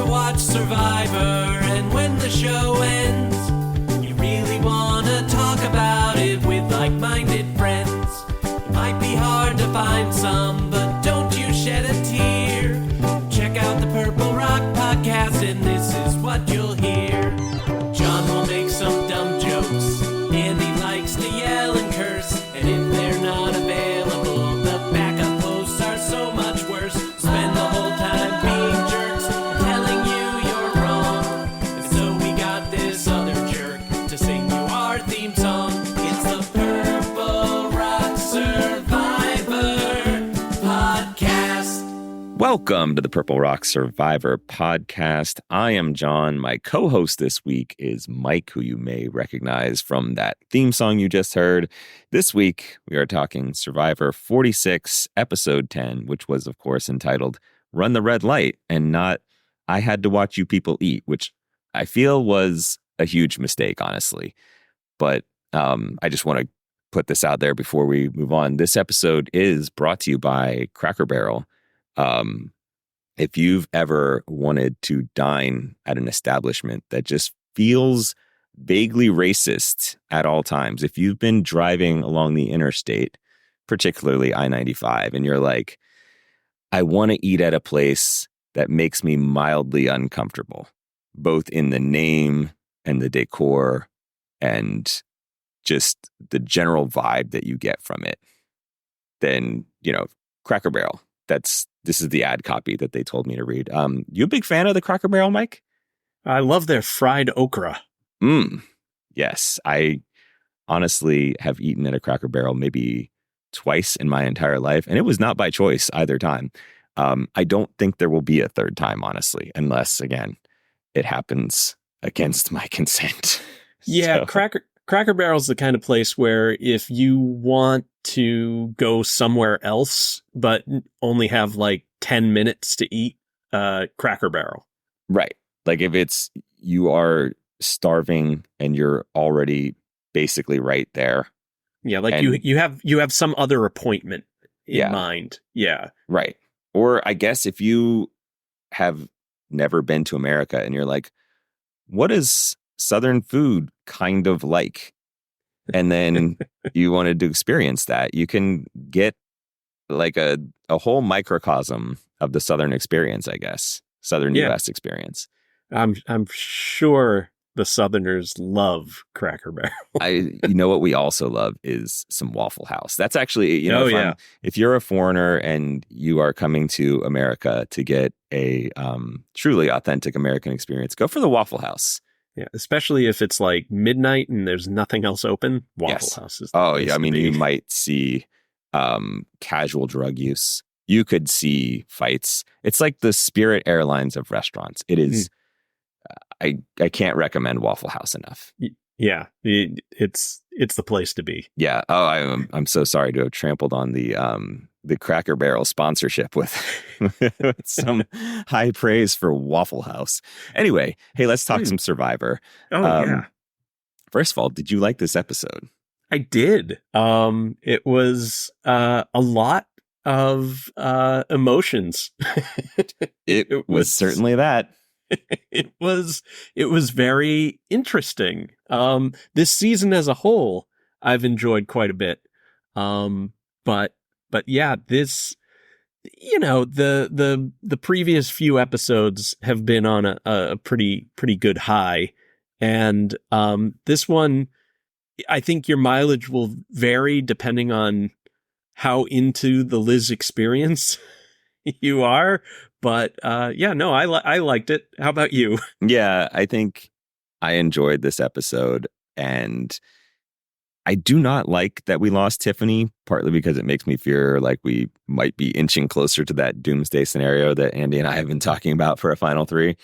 watch Survivor, and when the show ends, you really want to talk about it with like-minded friends. It might be hard to find some, but don't you shed a tear. Check out the Purple Rock Podcast, and this is what you'll hear. John will make some dumb jokes, Andy likes to yell and curse, and if they're not available, the backup hosts are so much worse. Spend the whole time being jerks, telling you you're wrong, and so we got this other jerk to sing you our theme song. It's the Purple Rock Survivor Podcast. Welcome to the Purple Rock Survivor Podcast. I am John. My co-host this week is Mike, who you may recognize from that theme song you just heard. This week, we are talking Survivor 46, Episode 10, which was, of course, entitled Run the Red Light, and not I Had to Watch You People Eat, which I feel was a huge mistake, honestly. But I just want to put this out there before we move on. This episode is brought to you by Cracker Barrel. If you've ever wanted to dine at an establishment that just feels vaguely racist at all times, if you've been driving along the interstate, particularly I-95, and you're like, I want to eat at a place that makes me mildly uncomfortable, both in the name and the decor and just the general vibe that you get from it, then, Cracker Barrel. This is the ad copy that they told me to read. You a big fan of the Cracker Barrel, Mike? I love their fried okra. Yes. I honestly have eaten at a Cracker Barrel maybe twice in my entire life, and it was not by choice either time. I don't think there will be a third time, honestly, unless, again, it happens against my consent. Yeah, so. Cracker Barrel's the kind of place where if you want to go somewhere else, but only have like 10 minutes to eat, Cracker Barrel. Right. Like if it's, you are starving and you're already basically right there. Yeah. Like you have some other appointment in mind. Yeah. Right. Or I guess if you have never been to America and you're like, what is Southern food kind of like? And then you wanted to experience that, you can get like a whole microcosm of the Southern experience, I guess. Southern U.S. experience. I'm sure the Southerners love Cracker Barrel. You know what we also love is some Waffle House. That's actually, if you're a foreigner and you are coming to America to get a truly authentic American experience, go for the Waffle House. Yeah, especially if it's like midnight and there's nothing else open. Waffle House is the place to be. You might see casual drug use. You could see fights. It's like the Spirit Airlines of restaurants. It is. I can't recommend Waffle House enough. Yeah, it's the place to be. Yeah. Oh, I'm so sorry to have trampled on the Cracker Barrel sponsorship with some high praise for Waffle House. Anyway, hey, let's talk some Survivor. First of all, did you like this episode? I did. It was a lot of emotions. It was certainly that. It was very interesting. This season as a whole, I've enjoyed quite a bit. But yeah, this, the previous few episodes have been on a pretty good high. And this one, I think your mileage will vary depending on how into the Liz experience you are. But I liked it. How about you? Yeah, I think I enjoyed this episode, and I do not like that we lost Tiffany, partly because it makes me fear like we might be inching closer to that doomsday scenario that Andy and I have been talking about for a final three.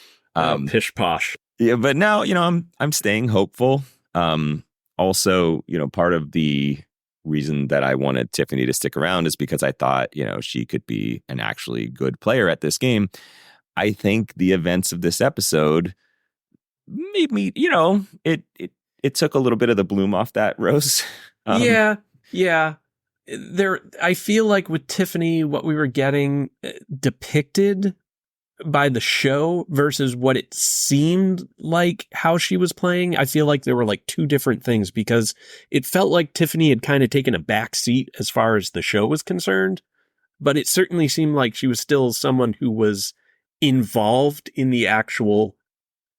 Pish posh. Yeah, but now, I'm staying hopeful. Also, part of the reason that I wanted Tiffany to stick around is because I thought, she could be an actually good player at this game. I think the events of this episode made me, it took a little bit of the bloom off that rose. Yeah. I feel like with Tiffany, what we were getting depicted by the show versus what it seemed like how she was playing, I feel like there were like two different things, because it felt like Tiffany had kind of taken a back seat as far as the show was concerned, but it certainly seemed like she was still someone who was involved in the actual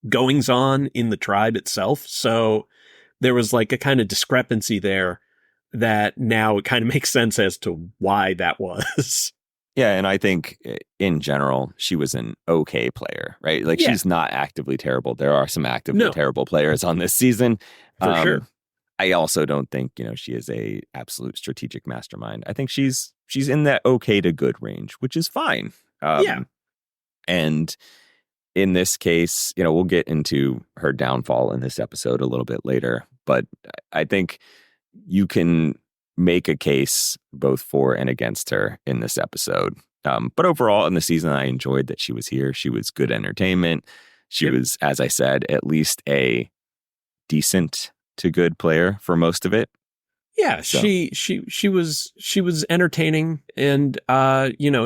goings on in the tribe itself. So there was like a kind of discrepancy there that now it kind of makes sense as to why that was. Yeah, and I think in general, she was an okay player, right? Like, Yeah. she's not actively terrible. There are some actively No. terrible players on this season. For sure. I also don't think, she is a absolute strategic mastermind. I think she's in that okay to good range, which is fine. Yeah. And in this case, we'll get into her downfall in this episode a little bit later, but I think you can make a case both for and against her in this episode. But overall in the season, I enjoyed that she was here. She was good entertainment. She was, as I said, at least a decent to good player for most of it. Yeah, So. she was entertaining, and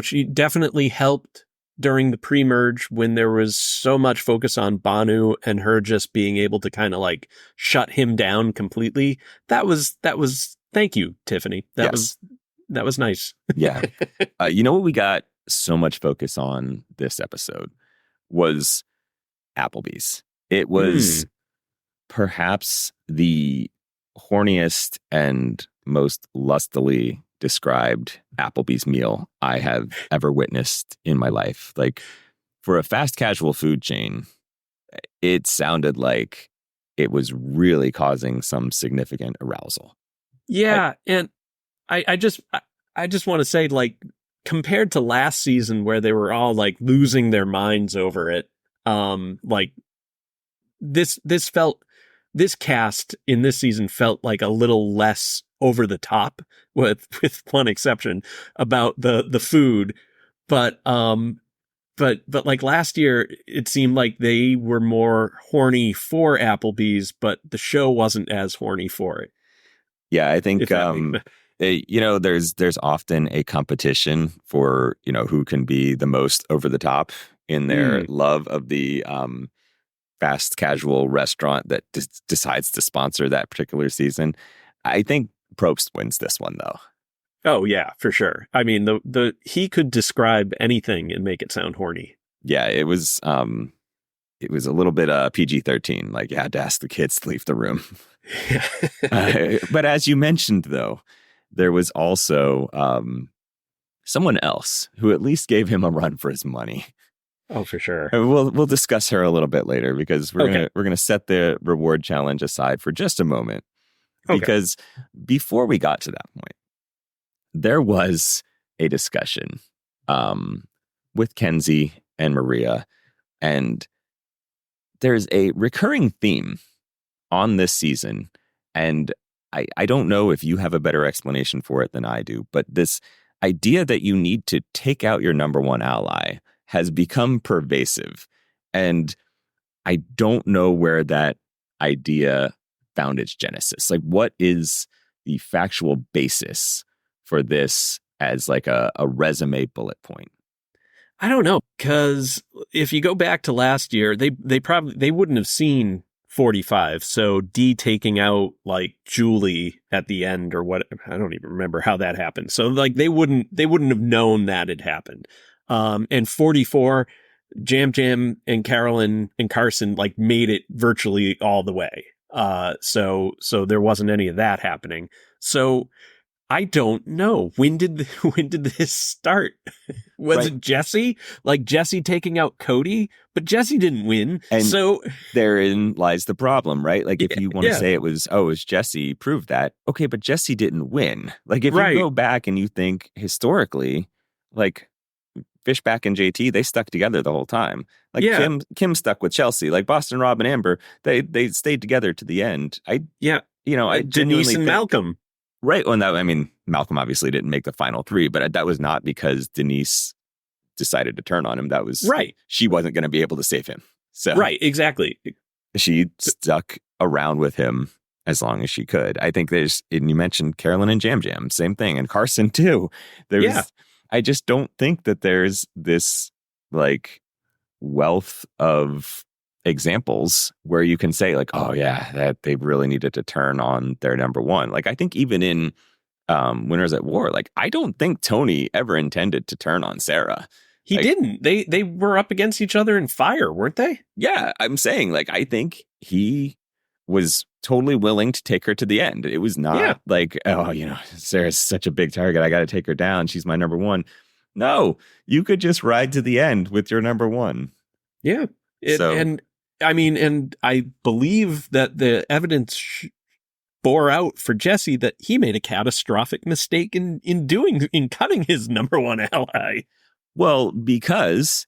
she definitely helped during the pre-merge when there was so much focus on Banu and her just being able to kind of like shut him down completely. That was thank you, Tiffany. That was nice. Yeah. What we got so much focus on this episode was Applebee's. It was perhaps the horniest and most lustily described Applebee's meal I have ever witnessed in my life. Like, for a fast casual food chain, it sounded like it was really causing some significant arousal. Yeah, and I just want to say, like, compared to last season where they were all like losing their minds over it, like this cast in this season felt like a little less over the top, with one exception, about the food, but like last year it seemed like they were more horny for Applebee's, but the show wasn't as horny for it. Yeah, I think there's often a competition for who can be the most over the top in their love of the fast casual restaurant that decides to sponsor that particular season. I think Probst wins this one, though. Oh yeah, for sure. I mean, he could describe anything and make it sound horny. Yeah, it was a little bit PG-13. Like, you had to ask the kids to leave the room. But as you mentioned, though, there was also someone else who at least gave him a run for his money. Oh, for sure. We'll discuss her a little bit later, because we're gonna set the reward challenge aside for just a moment. Okay. Because before we got to that point, there was a discussion with Kenzie and Maria, and there's a recurring theme on this season, and I don't know if you have a better explanation for it than I do, but this idea that you need to take out your number one ally has become pervasive, and I don't know where that idea found its genesis. Like, what is the factual basis for this as like a resume bullet point? I don't know, because if you go back to last year, they wouldn't have seen 45. So D taking out like Julie at the end, or what, I don't even remember how that happened. So like they wouldn't have known that had happened. And 44, Jam Jam and Carolyn and Carson like made it virtually all the way. So there wasn't any of that happening. So I don't know. When did this start? Was it Jesse? Like Jesse taking out Cody? But Jesse didn't win. And so therein lies the problem, right? Like, if you want to say it was Jesse, prove that. Okay, but Jesse didn't win. Like, if you go back and you think historically, like Fishback and JT, they stuck together the whole time. Like Kim stuck with Chelsea. Like Boston Rob and Amber, they stayed together to the end. I Denise and Malcolm. Right. Well, Malcolm obviously didn't make the final three, but that was not because Denise decided to turn on him. That was she wasn't going to be able to save him. So exactly. She stuck around with him as long as she could. I think and you mentioned Carolyn and Jam Jam, same thing, and Carson too. I just don't think that there's this like wealth of examples where you can say like, oh yeah, that they really needed to turn on their number one. Like I think even in Winners at War, like I don't think Tony ever intended to turn on Sarah. He like, didn't. They were up against each other in fire, weren't they? Yeah, I'm saying like I think he was totally willing to take her to the end. It was not like, oh, Sarah's such a big target, I got to take her down, she's my number one. No, you could just ride to the end with your number one. Yeah. And I believe that the evidence bore out for Jesse that he made a catastrophic mistake in cutting his number one ally. Well, because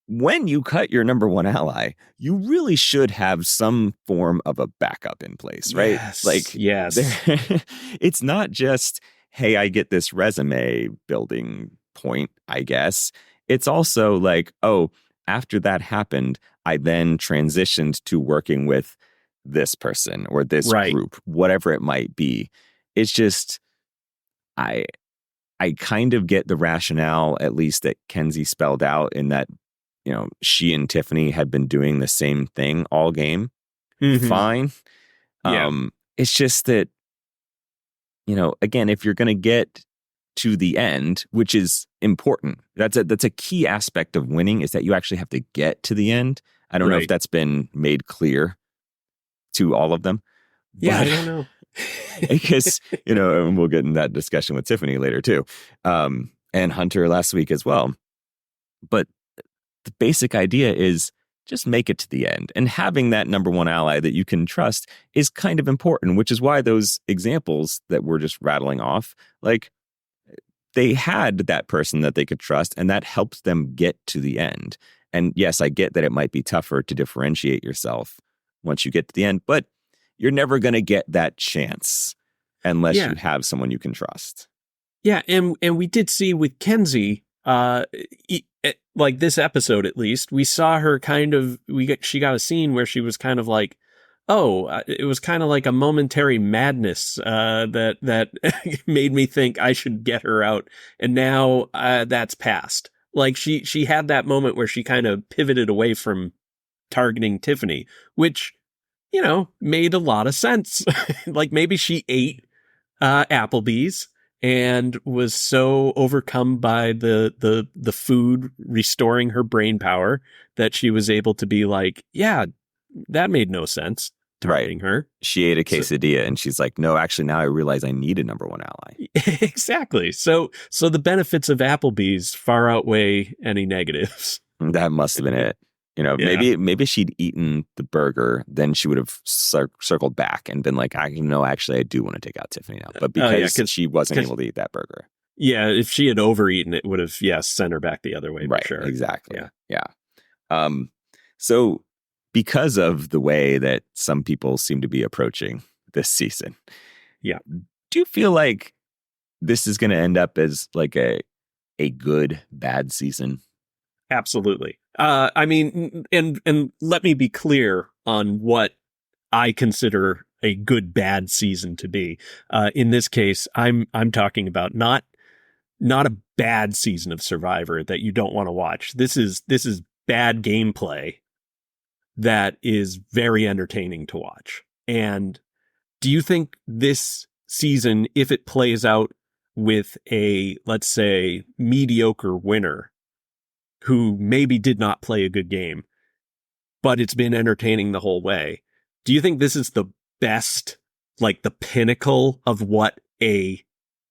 when you cut your number one ally, you really should have some form of a backup in place, right? Yes. It's not just, hey, I get this resume building point, I guess. It's also like, oh, after that happened, I then transitioned to working with this person or this group, whatever it might be. It's just, I kind of get the rationale, at least that Kenzie spelled out, in that, she and Tiffany had been doing the same thing all game. Mm-hmm. Fine. Yeah. It's just that, again, if you're going to get to the end, which is important, that's a key aspect of winning, is that you actually have to get to the end. I don't know if that's been made clear to all of them. Yeah, I don't know. Because, and we'll get in that discussion with Tiffany later too. And Hunter last week as well. But the basic idea is just make it to the end. And having that number one ally that you can trust is kind of important, which is why those examples that we're just rattling off, like they had that person that they could trust, and that helps them get to the end. And yes, I get that it might be tougher to differentiate yourself once you get to the end, but you're never going to get that chance unless you have someone you can trust. Yeah, and we did see with Kenzie, like this episode at least, we saw her she got a scene where she was kind of like, it was kind of like a momentary madness that made me think I should get her out, and now that's passed. Like she had that moment where she kind of pivoted away from targeting Tiffany, which made a lot of sense. Like maybe she ate Applebee's and was so overcome by the food restoring her brain power that she was able to be like, yeah, that made no sense targeting her. She ate a quesadilla and she's like, no, actually now I realize I need a number one ally. Exactly. So the benefits of Applebee's far outweigh any negatives. That must have been it. Maybe she'd eaten the burger, then she would have circled back and been like, actually, I do want to take out Tiffany now. But because she wasn't able to eat that burger. Yeah, if she had overeaten, it would have, sent her back the other way. Right, for sure. Exactly. Yeah. So because of the way that some people seem to be approaching this season, do you feel like this is going to end up as like a good, bad season? Absolutely. And let me be clear on what I consider a good bad season to be. In this case, I'm talking about not a bad season of Survivor that you don't want to watch. This is bad gameplay that is very entertaining to watch. And do you think this season, if it plays out with a, let's say, mediocre winner who maybe did not play a good game, but it's been entertaining the whole way, do you think this is the best, like the pinnacle of what a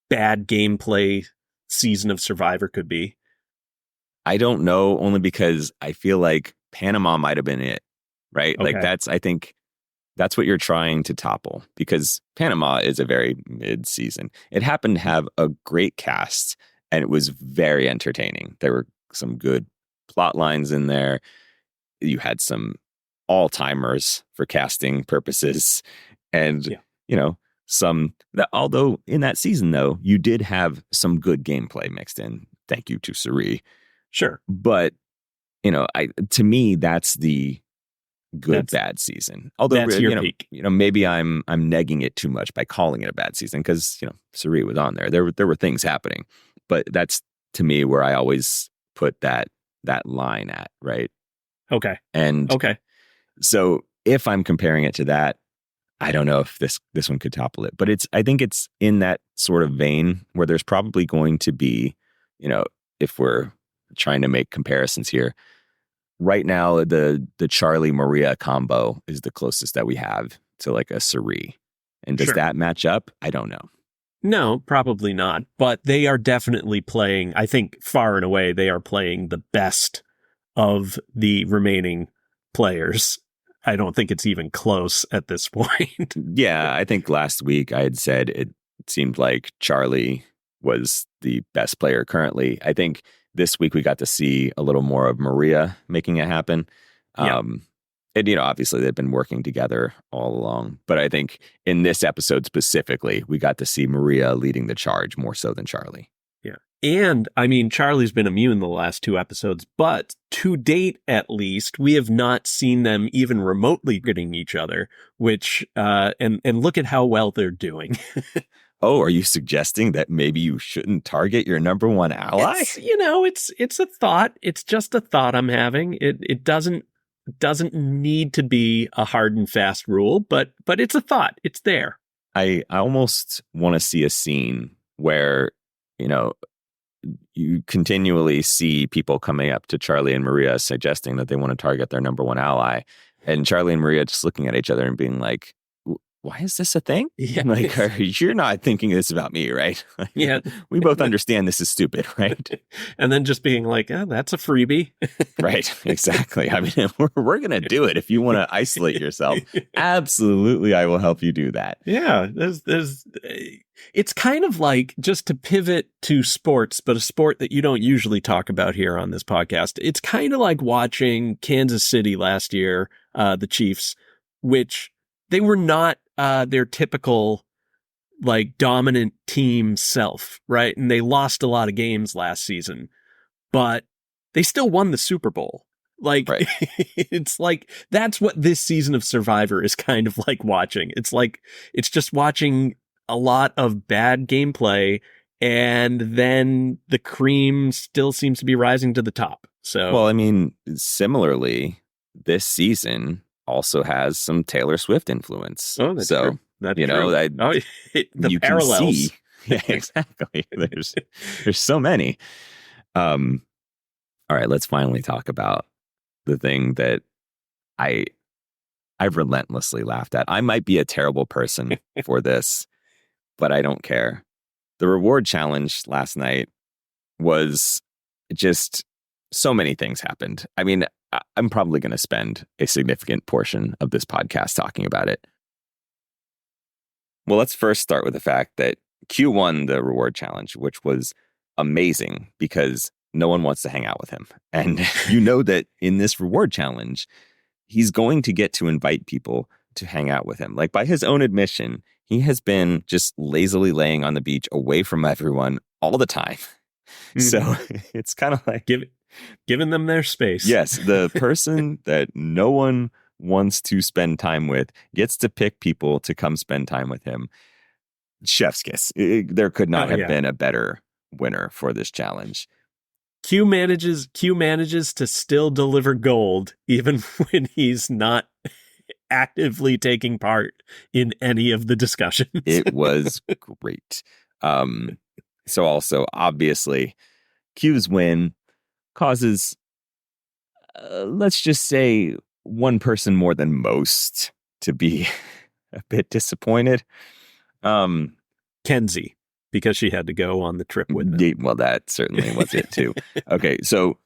bad gameplay season of Survivor could be? I don't know, only because I feel like Panama might have been it, right? Okay. Like I think that's what you're trying to topple, because Panama is a very mid-season. It happened to have a great cast and it was very entertaining. There were some good plot lines in there. You had some all-timers for casting purposes. And, although in that season, though, you did have some good gameplay mixed in. Thank you to Suri. Sure. But, to me, that's the bad season. Although, that's your peak. Maybe I'm negging it too much by calling it a bad season because, Suri was on there. There were things happening. But that's, to me, where I always put that that line at, right? Okay. And Okay. so if I'm comparing it to that, I don't know if this one could topple it, but I think it's in that sort of vein where there's probably going to be, if we're trying to make comparisons here, right now the Charlie Maria combo is the closest that we have to like a Suri. And does Sure. that match up? I don't know. No, probably not. But they are definitely playing, I think far and away, they are playing the best of the remaining players. I don't think it's even close at this point. Yeah, I think last week I had said it seemed like Charlie was the best player currently. I think this week we got to see a little more of Maria making it happen. Yeah. And, obviously they've been working together all along. But I think in this episode specifically, we got to see Maria leading the charge more so than Charlie. Yeah. And, I mean, Charlie's been immune the last 2 episodes, but to date, at least, we have not seen them even remotely getting each other, which, and look at how well they're doing. Oh, are you suggesting that maybe you shouldn't target your number one ally? It's a thought. It's just a thought I'm having. It doesn't need to be a hard and fast rule, but it's a thought. It's there. I almost want to see a scene where, you continually see people coming up to Charlie and Maria suggesting that they want to target their number one ally, and Charlie and Maria just looking at each other and being like, why is this a thing? Yeah. Like, you're not thinking this about me, right? Yeah. We both understand this is stupid, right? And then just being like, oh, that's a freebie. Right. Exactly. I mean, we're going to do it. If you want to isolate yourself, absolutely, I will help you do that. Yeah. It's kind of like, just to pivot to sports, but a sport that you don't usually talk about here on this podcast. It's kind of like watching Kansas City last year, the Chiefs, which they were not their typical like dominant team self, right? And they lost a lot of games last season, but they still won the Super Bowl. Like, right. It's like, that's what this season of Survivor is kind of like watching. It's just watching a lot of bad gameplay, and then the cream still seems to be rising to the top. So, well, I mean, similarly, this season also has some Taylor Swift influence. Oh, that's true. That's true. The you parallels. Can see. Yeah, exactly. There's so many. All right, let's finally talk about the thing that I've relentlessly laughed at. I might be a terrible person for this, but I don't care. The reward challenge last night was just so many things happened. I mean, I'm probably going to spend a significant portion of this podcast talking about it. Well, let's first start with the fact that Q won the reward challenge, which was amazing because no one wants to hang out with him. And that in this reward challenge, he's going to get to invite people to hang out with him. Like, by his own admission, he has been just lazily laying on the beach away from everyone all the time. Mm-hmm. So it's kind of like giving them their space. Yes, the person that no one wants to spend time with gets to pick people to come spend time with him. Chef's kiss. There could not have been a better winner for this challenge. Q manages to still deliver gold even when he's not actively taking part in any of the discussions. It was great. So also, obviously, Q's win causes, let's just say, one person more than most to be a bit disappointed. Kenzie, because she had to go on the trip with them. Yeah, well, that certainly was it too. Okay, so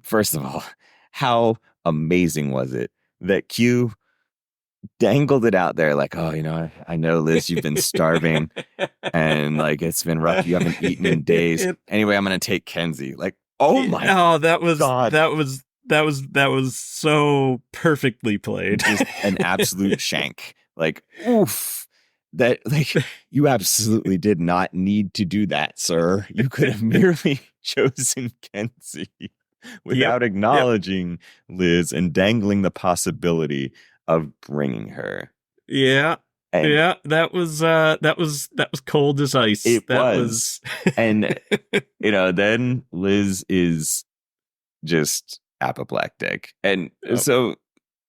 first of all, how amazing was it that Q dangled it out there like, oh, I know, Liz, you've been starving and like it's been rough. You haven't eaten in days. Anyway, I'm going to take Kenzie. Like, oh my God. That was so perfectly played. Just an absolute shank. Like, oof. That, like, you absolutely did not need to do that, sir. You could have merely chosen Kenzie without acknowledging Liz and dangling the possibility of bringing her. Yeah. And that was cold as ice. It was. And then Liz is just apoplectic. And Oh. so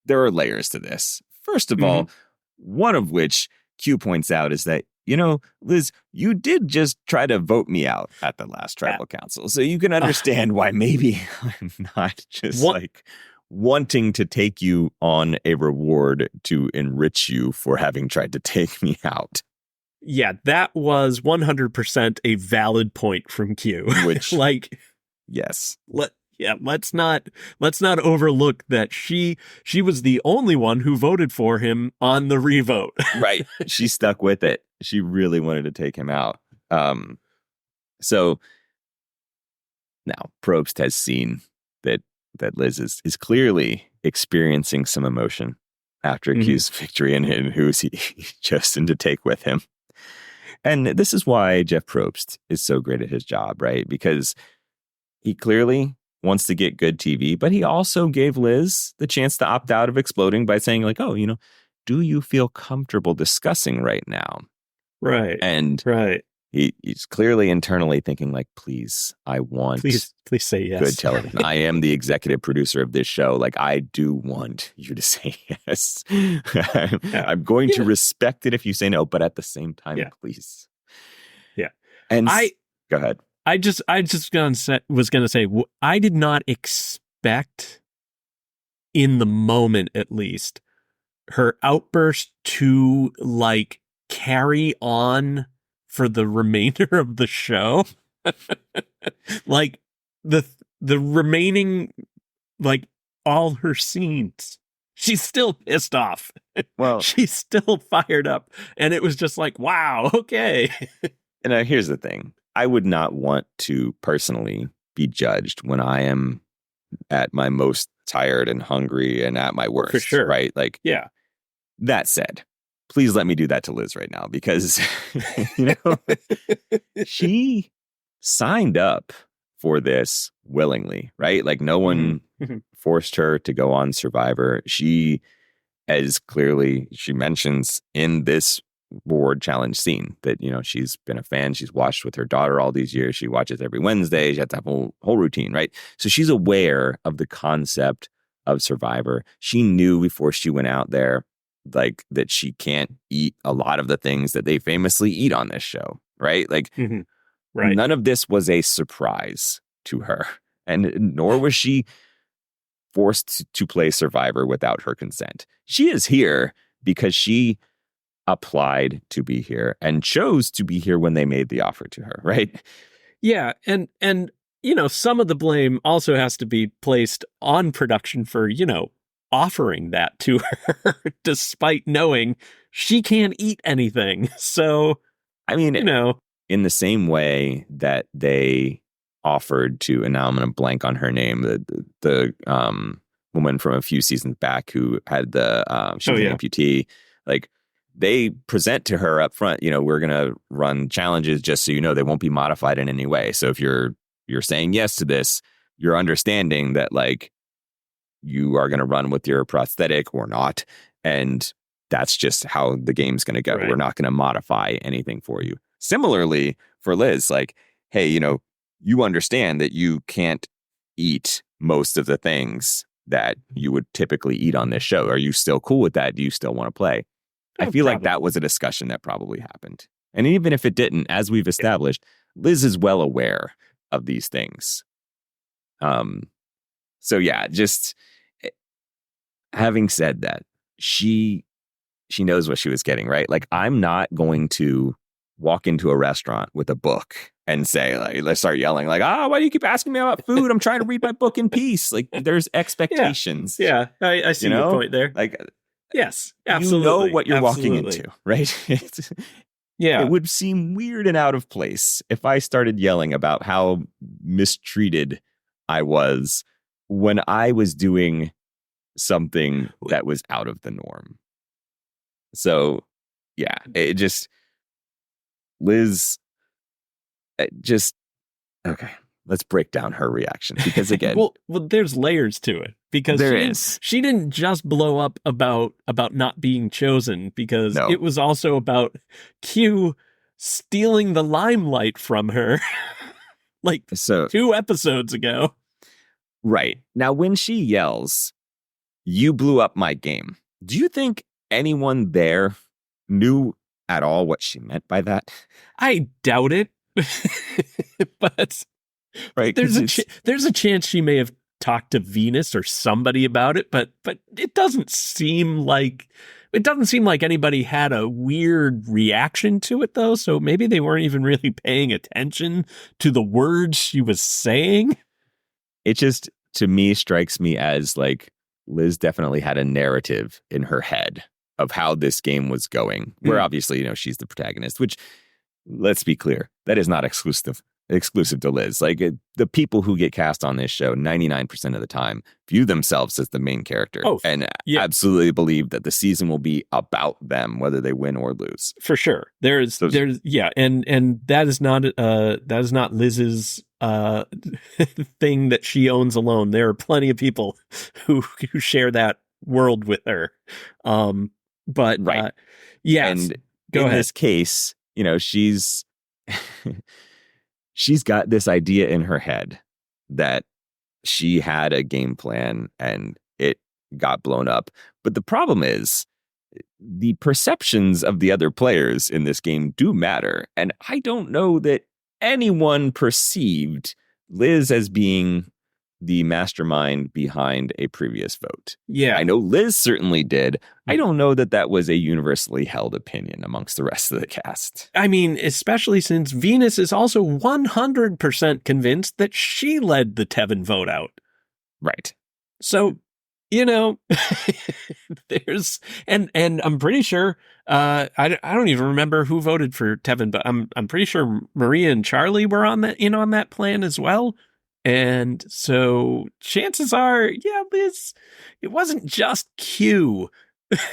there are layers to this. First of all, one of which Q points out is that, Liz, you did just try to vote me out at the last tribal council. So you can understand why maybe I'm not just wanting to take you on a reward to enrich you for having tried to take me out. Yeah, that was 100% a valid point from Q. Which, yes. Let's not overlook that she was the only one who voted for him on the revote. Right. She stuck with it. She really wanted to take him out. So now Probst has seen that Liz is clearly experiencing some emotion after Q's victory and who's he chosen to take with him. And this is why Jeff Probst is so great at his job, right? Because he clearly wants to get good TV, but he also gave Liz the chance to opt out of exploding by saying do you feel comfortable discussing right now? Right. And he's clearly internally thinking please, I want please say yes. Good television. I am the executive producer of this show. I do want you to say yes. I'm going to respect it if you say no, but at the same time, please. Yeah. And go ahead. I just was going to say, I did not expect, in the moment at least, her outburst to carry on for the remainder of the show. The remaining, all her scenes, she's still pissed off. Well, she's still fired up. And it was just wow, okay. And here's the thing. I would not want to personally be judged when I am at my most tired and hungry and at my worst. For sure. Right? Yeah. That said, please let me do that to Liz right now because, she signed up for this willingly, right? No one forced her to go on Survivor. She, as clearly she mentions in this board challenge scene, that, she's been a fan. She's watched with her daughter all these years. She watches every Wednesday. She has to have a whole routine, right? So she's aware of the concept of Survivor. She knew before she went out there that she can't eat a lot of the things that they famously eat on this show, right? Right. None of this was a surprise to her, and nor was she forced to play Survivor without her consent. She is here because she applied to be here and chose to be here when they made the offer to her, right? Yeah, and some of the blame also has to be placed on production for, offering that to her despite knowing she can't eat anything. So, I mean, in the same way that they offered to, and now I'm going to blank on her name, the woman from a few seasons back who had she was an amputee, they present to her up front, we're going to run challenges just so they won't be modified in any way. So if you're saying yes to this, you're understanding that you are going to run with your prosthetic or not. And that's just how the game's going to go. Right. We're not going to modify anything for you. Similarly, for Liz, hey, you understand that you can't eat most of the things that you would typically eat on this show. Are you still cool with that? Do you still want to play? I feel like that was a discussion that probably happened. And even if it didn't, as we've established, Liz is well aware of these things. So yeah, just having said that, she knows what she was getting, right? I'm not going to walk into a restaurant with a book and say, let's start yelling, why do you keep asking me about food? I'm trying to read my book in peace. There's expectations. Yeah, I see your point there. Yes, absolutely. You know what you're walking into, right? Yeah. It would seem weird and out of place if I started yelling about how mistreated I was when I was doing something that was out of the norm. So, yeah, Liz, okay. Let's break down her reaction because again, well, there's layers to it because she didn't just blow up about not being chosen because it was also about Q stealing the limelight from her 2 episodes ago. Right. Now, when she yells, "You blew up my game," do you think anyone there knew at all what she meant by that? I doubt it. But Right. there's a chance she may have talked to Venus or somebody about it, but it doesn't seem like anybody had a weird reaction to it though. So maybe they weren't even really paying attention to the words she was saying. It just, to me, strikes me as like Liz definitely had a narrative in her head of how this game was going, where obviously, she's the protagonist, which, let's be clear, that is not exclusive to Liz. Like the people who get cast on this show 99% of the time view themselves as the main character and absolutely believe that the season will be about them, whether they win or lose. For sure. And that is not Liz's thing that she owns alone. There are plenty of people who share that world with her. But right. Yes. And go ahead. In this case, she's got this idea in her head that she had a game plan and it got blown up. But the problem is the perceptions of the other players in this game do matter. And I don't know that anyone perceived Liz as being the mastermind behind a previous vote. Yeah. I know Liz certainly did. I don't know that that was a universally held opinion amongst the rest of the cast. I mean, especially since Venus is also 100% convinced that she led the Tevin vote out. Right. So, there's, and I'm pretty sure, I don't even remember who voted for Tevin, but I'm pretty sure Maria and Charlie were on that plan as well. And so chances are, Liz, it wasn't just Q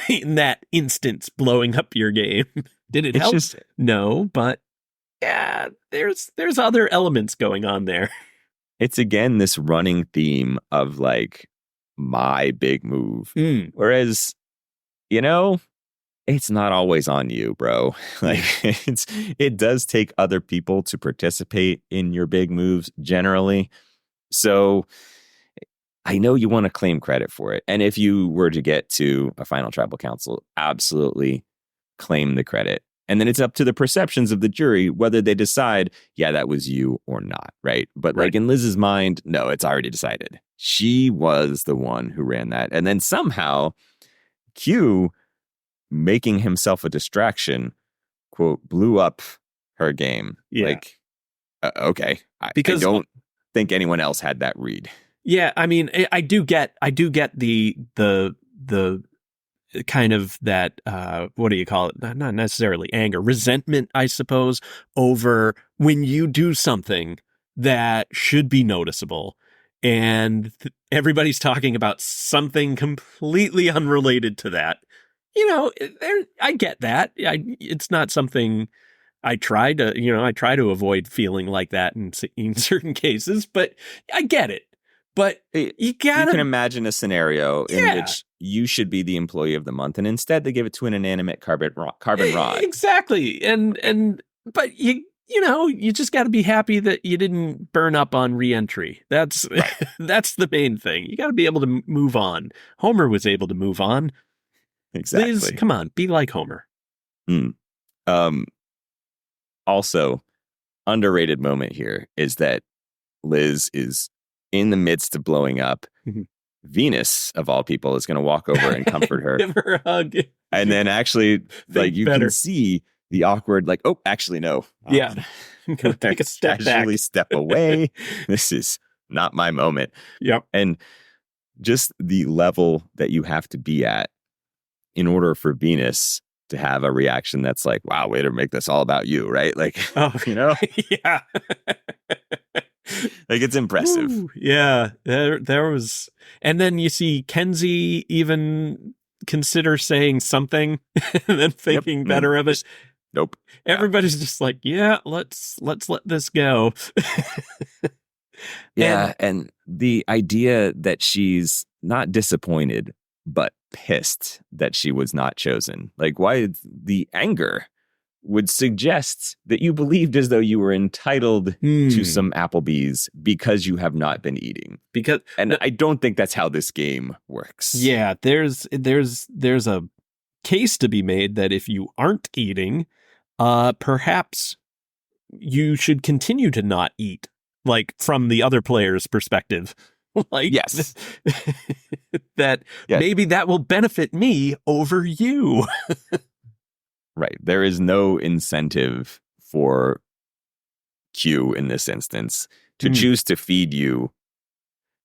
in that instance blowing up your game. Did it help? No, but yeah, there's other elements going on there. It's again this running theme of like my big move. Whereas, it's not always on you, bro. Like it does take other people to participate in your big moves generally. So I know you want to claim credit for it. And if you were to get to a final tribal council, absolutely claim the credit. And then it's up to the perceptions of the jury whether they decide, yeah, that was you or not, right? But like in Liz's mind, no, it's already decided. She was the one who ran that. And then somehow Q, making himself a distraction, quote, blew up her game. Yeah. Like, okay. Because I don't think anyone else had that read. Yeah, I mean, I do get the kind of that, what do you call it? Not necessarily anger, resentment, I suppose, over when you do something that should be noticeable and everybody's talking about something completely unrelated to that. I get that. It's not something I try to avoid feeling like that in certain cases, but I get it. But you can imagine a scenario in which you should be the employee of the month, and instead they give it to an inanimate carbon rod. Exactly, but you just got to be happy that you didn't burn up on reentry. That's that's the main thing. You got to be able to move on. Homer was able to move on. Exactly. Liz, come on, be like Homer. Also, underrated moment here is that Liz is in the midst of blowing up. Mm-hmm. Venus, of all people, is going to walk over and comfort her. Give her a hug. And then actually, can see the awkward, like, oh, actually, no. Yeah. I'm going to take a step back. Step away. This is not my moment. Yep. And just the level that you have to be at in order for Venus to have a reaction that's like, wow, way to make this all about you, right? Like, yeah. Like, it's impressive. Ooh, yeah. There was, and then you see Kenzie even consider saying something and then thinking better of it. Nope. Everybody's just like, yeah, let's let this go. And the idea that she's not disappointed, but pissed that she was not chosen. Like, why the anger? would suggest that you believed as though you were entitled to some Applebee's because you have not been eating. And I don't think that's how this game works. Yeah, there's a case to be made that if you aren't eating, perhaps you should continue to not eat, like from the other player's perspective. Like, yes, that maybe that will benefit me over you. Right. There is no incentive for Q in this instance to choose to feed you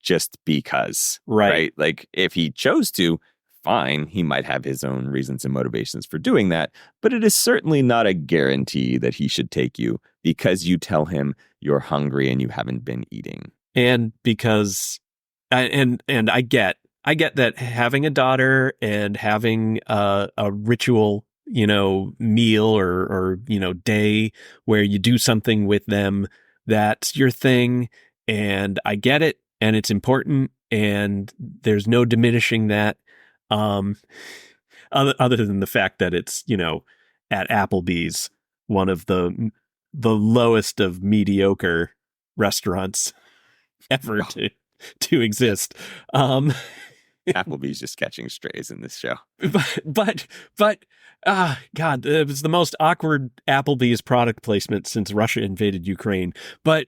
just because. Right. Like if he chose to, fine, he might have his own reasons and motivations for doing that. But it is certainly not a guarantee that he should take you because you tell him you're hungry and you haven't been eating. And because and I get that having a daughter and having a ritual, meal or day where you do something with them, that's your thing. And I get it. And it's important. And there's no diminishing that. Other than the fact that it's, at Applebee's, one of the lowest of mediocre restaurants ever to exist. Applebee's just catching strays in this show. But God, it was the most awkward Applebee's product placement since Russia invaded Ukraine. But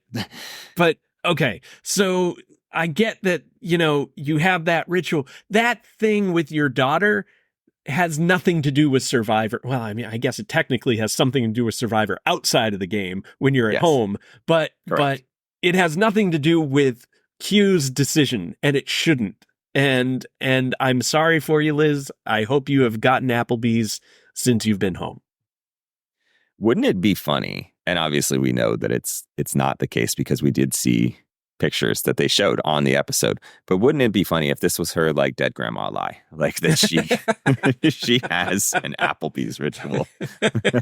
okay, so I get that, you have that ritual. That thing with your daughter has nothing to do with Survivor. Well, I mean, I guess it technically has something to do with Survivor outside of the game when you're at home, but it has nothing to do with Q's decision, and it shouldn't. And I'm sorry for you, Liz. I hope you have gotten Applebee's since you've been home. Wouldn't it be funny? And obviously we know that it's not the case because we did see pictures that they showed on the episode. But wouldn't it be funny if this was her like dead grandma lie? Like that she has an Applebee's ritual.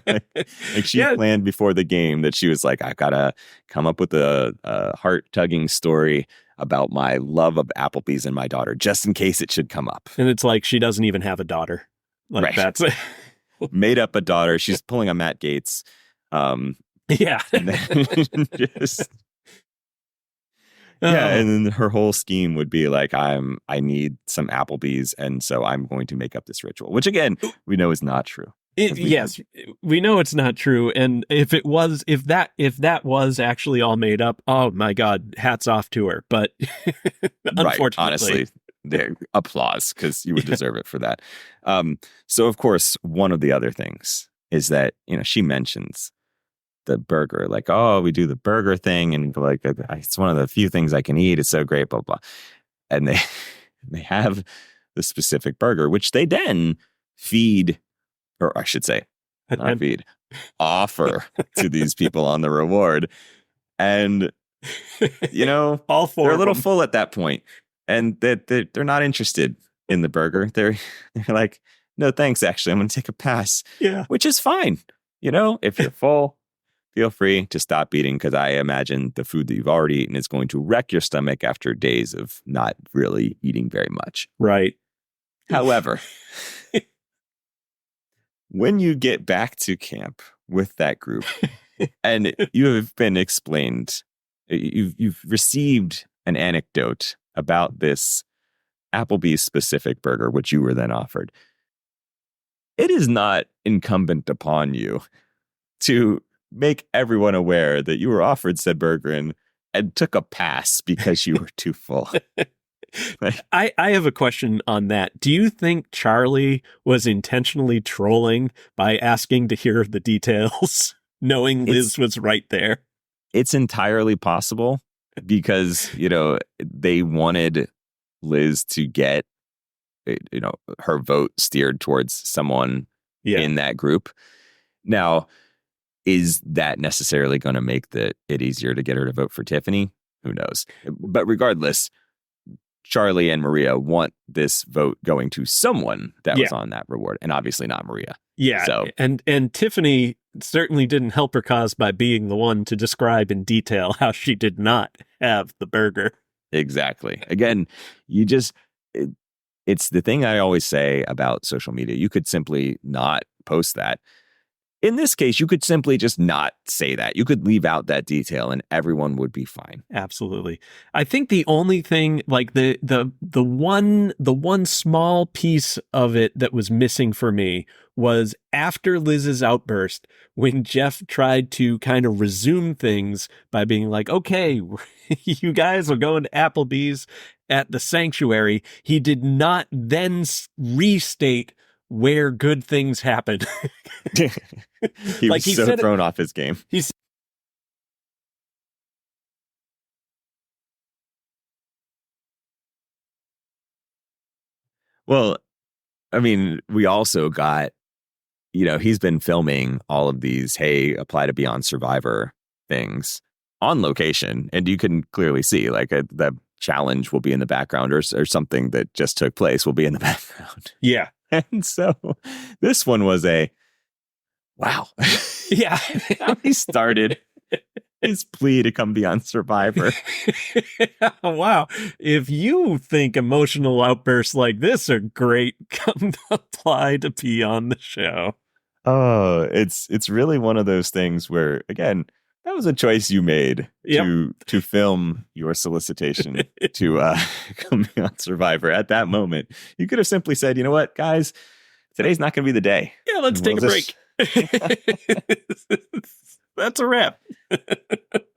Like she planned before the game that she was like, I gotta come up with a heart-tugging story about my love of Applebee's and my daughter, just in case it should come up. And it's like she doesn't even have a daughter. Like that's made up a daughter. She's pulling a Matt Gaetz. Yeah. And then just and then her whole scheme would be like, I need some Applebee's, and so I'm going to make up this ritual, which again, we know is not true. Yes, we know it's not true. And if that was actually all made up, oh my God, hats off to her. But unfortunately, honestly, applause, because you would deserve it for that. So of course, one of the other things is that, she mentions the burger, like, oh, we do the burger thing, and like, it's one of the few things I can eat. It's so great, blah, blah. And they have the specific burger, which they then feed, or I should say, not feed, offer to these people on the reward. And, all four they're a little full at that point, and they're not interested in the burger. They're like, no, thanks, actually, I'm going to take a pass. Yeah. Which is fine. If you're full, feel free to stop eating, because I imagine the food that you've already eaten is going to wreck your stomach after days of not really eating very much. Right. However, when you get back to camp with that group and you have been explained, you've received an anecdote about this Applebee's specific burger, which you were then offered, it is not incumbent upon you to make everyone aware that you were offered said burger and took a pass because you were too full. I have a question on that. Do you think Charlie was intentionally trolling by asking to hear the details, knowing Liz was right there? It's entirely possible because, they wanted Liz to get, her vote steered towards someone in that group. Now, is that necessarily going to make it easier to get her to vote for Tiffany? Who knows? But regardless, Charlie and Maria want this vote going to someone that was on that reward, and obviously not Maria. Yeah. So, and Tiffany certainly didn't help her cause by being the one to describe in detail how she did not have the burger. Exactly. Again, it's the thing I always say about social media. You could simply not post that. In this case, you could simply just not say that. You could leave out that detail and everyone would be fine. Absolutely. I think the only thing, like the one small piece of it that was missing for me was after Liz's outburst, when Jeff tried to kind of resume things by being like, okay, you guys are going to Applebee's at the sanctuary. He did not then restate where good things happen. He was so thrown off his game. Well, I mean, we also got, he's been filming all of these, hey, apply to be on Survivor things on location. And you can clearly see like the challenge will be in the background or something that just took place will be in the background. Yeah. And so this one was wow. Yeah. How he started his plea to come be on Survivor. Wow. If you think emotional outbursts like this are great, come apply to be on the show. Oh, it's really one of those things where, again, that was a choice you made to film your solicitation to come be on Survivor. At that moment, you could have simply said, you know what, guys, today's not going to be the day. Yeah, let's take a break. That's a wrap.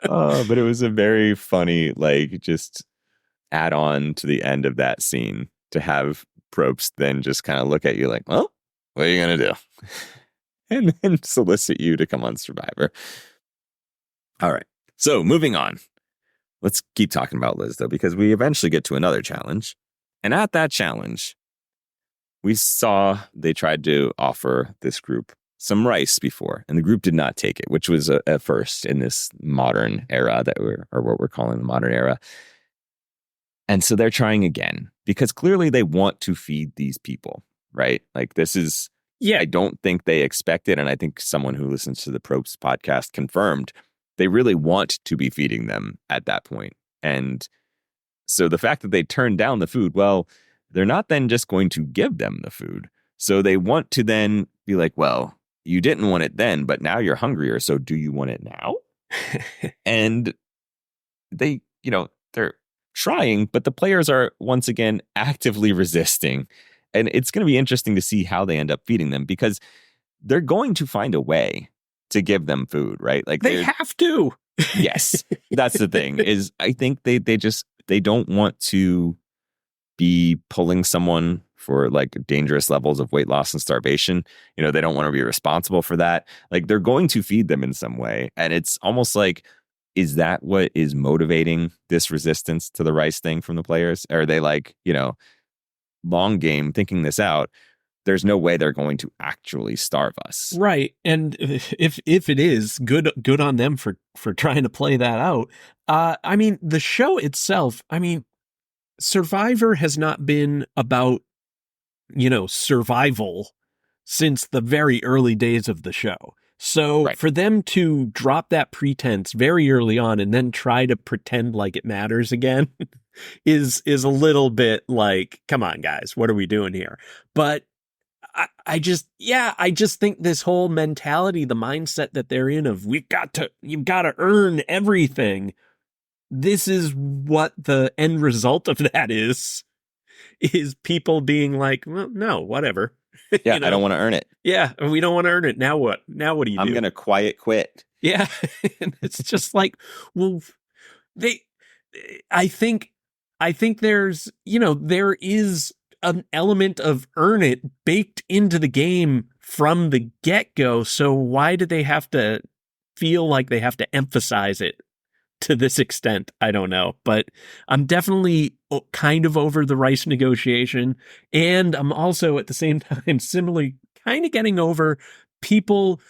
But it was a very funny, like, just add on to the end of that scene to have Probst then just kind of look at you like, well, what are you going to do? And then solicit you to come on Survivor. All right. So moving on. Let's keep talking about Liz, though, because we eventually get to another challenge. And at that challenge, we saw they tried to offer this group some rice before, and the group did not take it, which was a first in this modern era or what we're calling the modern era. And so they're trying again because clearly they want to feed these people, right? Like this is, I don't think they expect it. And I think someone who listens to the Probst podcast confirmed they really want to be feeding them at that point. And so the fact that they turned down the food, well, they're not then just going to give them the food. So they want to then be like, well, you didn't want it then, but now you're hungrier. So do you want it now? And they, they're trying, but the players are once again actively resisting. And it's going to be interesting to see how they end up feeding them because they're going to find a way to give them food, right? Like they have to. Yes. That's the thing is I think they don't want to be pulling someone for like dangerous levels of weight loss and starvation. They don't want to be responsible for that. Like they're going to feed them in some way. And it's almost like, is that what is motivating this resistance to the rice thing from the players? Or are they like, long game thinking this out? There's no way they're going to actually starve us. Right. And if it is good on them for trying to play that out. I mean, the show itself, Survivor has not been about, survival since the very early days of the show. So for them to drop that pretense very early on and then try to pretend like it matters again is a little bit like, come on, guys, what are we doing here? But I just think this whole mentality, the mindset that they're in of you've got to earn everything. This is what the end result of that is people being like, well, no, whatever. Yeah, I don't want to earn it. Yeah, we don't want to earn it. Now what? Now what do you do? I'm going to quiet quit. Yeah. And it's just like, well, I think there's, there is an element of earn it baked into the game from the get-go. So why do they have to feel like they have to emphasize it to this extent? I don't know, but I'm definitely kind of over the rice negotiation. And I'm also at the same time similarly kind of getting over people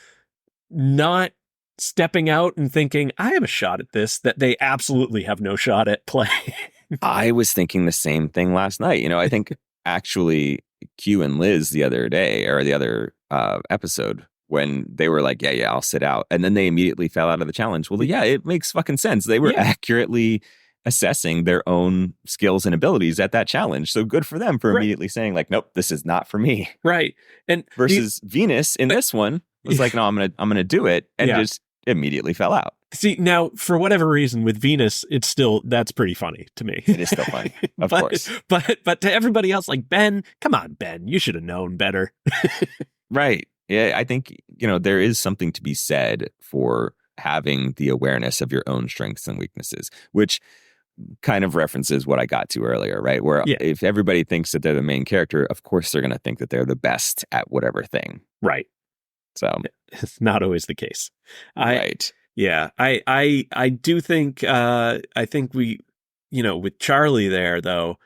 not stepping out and thinking, I have a shot at this, that they absolutely have no shot at play. I was thinking the same thing last night. I think actually Q and Liz the other day or the other episode when they were like, yeah, I'll sit out. And then they immediately fell out of the challenge. Well, yeah, it makes fucking sense. They were accurately assessing their own skills and abilities at that challenge. So good for them for immediately saying like, nope, this is not for me. Right. And versus Venus in this one was like, no, I'm gonna do it, and Yeah. just immediately fell out. See, now, for whatever reason, with Venus, that's pretty funny to me. It is still funny, of course. But to everybody else, like, Ben, come on, Ben, you should have known better. Right. Yeah, I think, there is something to be said for having the awareness of your own strengths and weaknesses, which kind of references what I got to earlier, right? Where if everybody thinks that they're the main character, of course they're going to think that they're the best at whatever thing. Right. So it's not always the case. Right. Yeah, I do think I think we, with Charlie there though,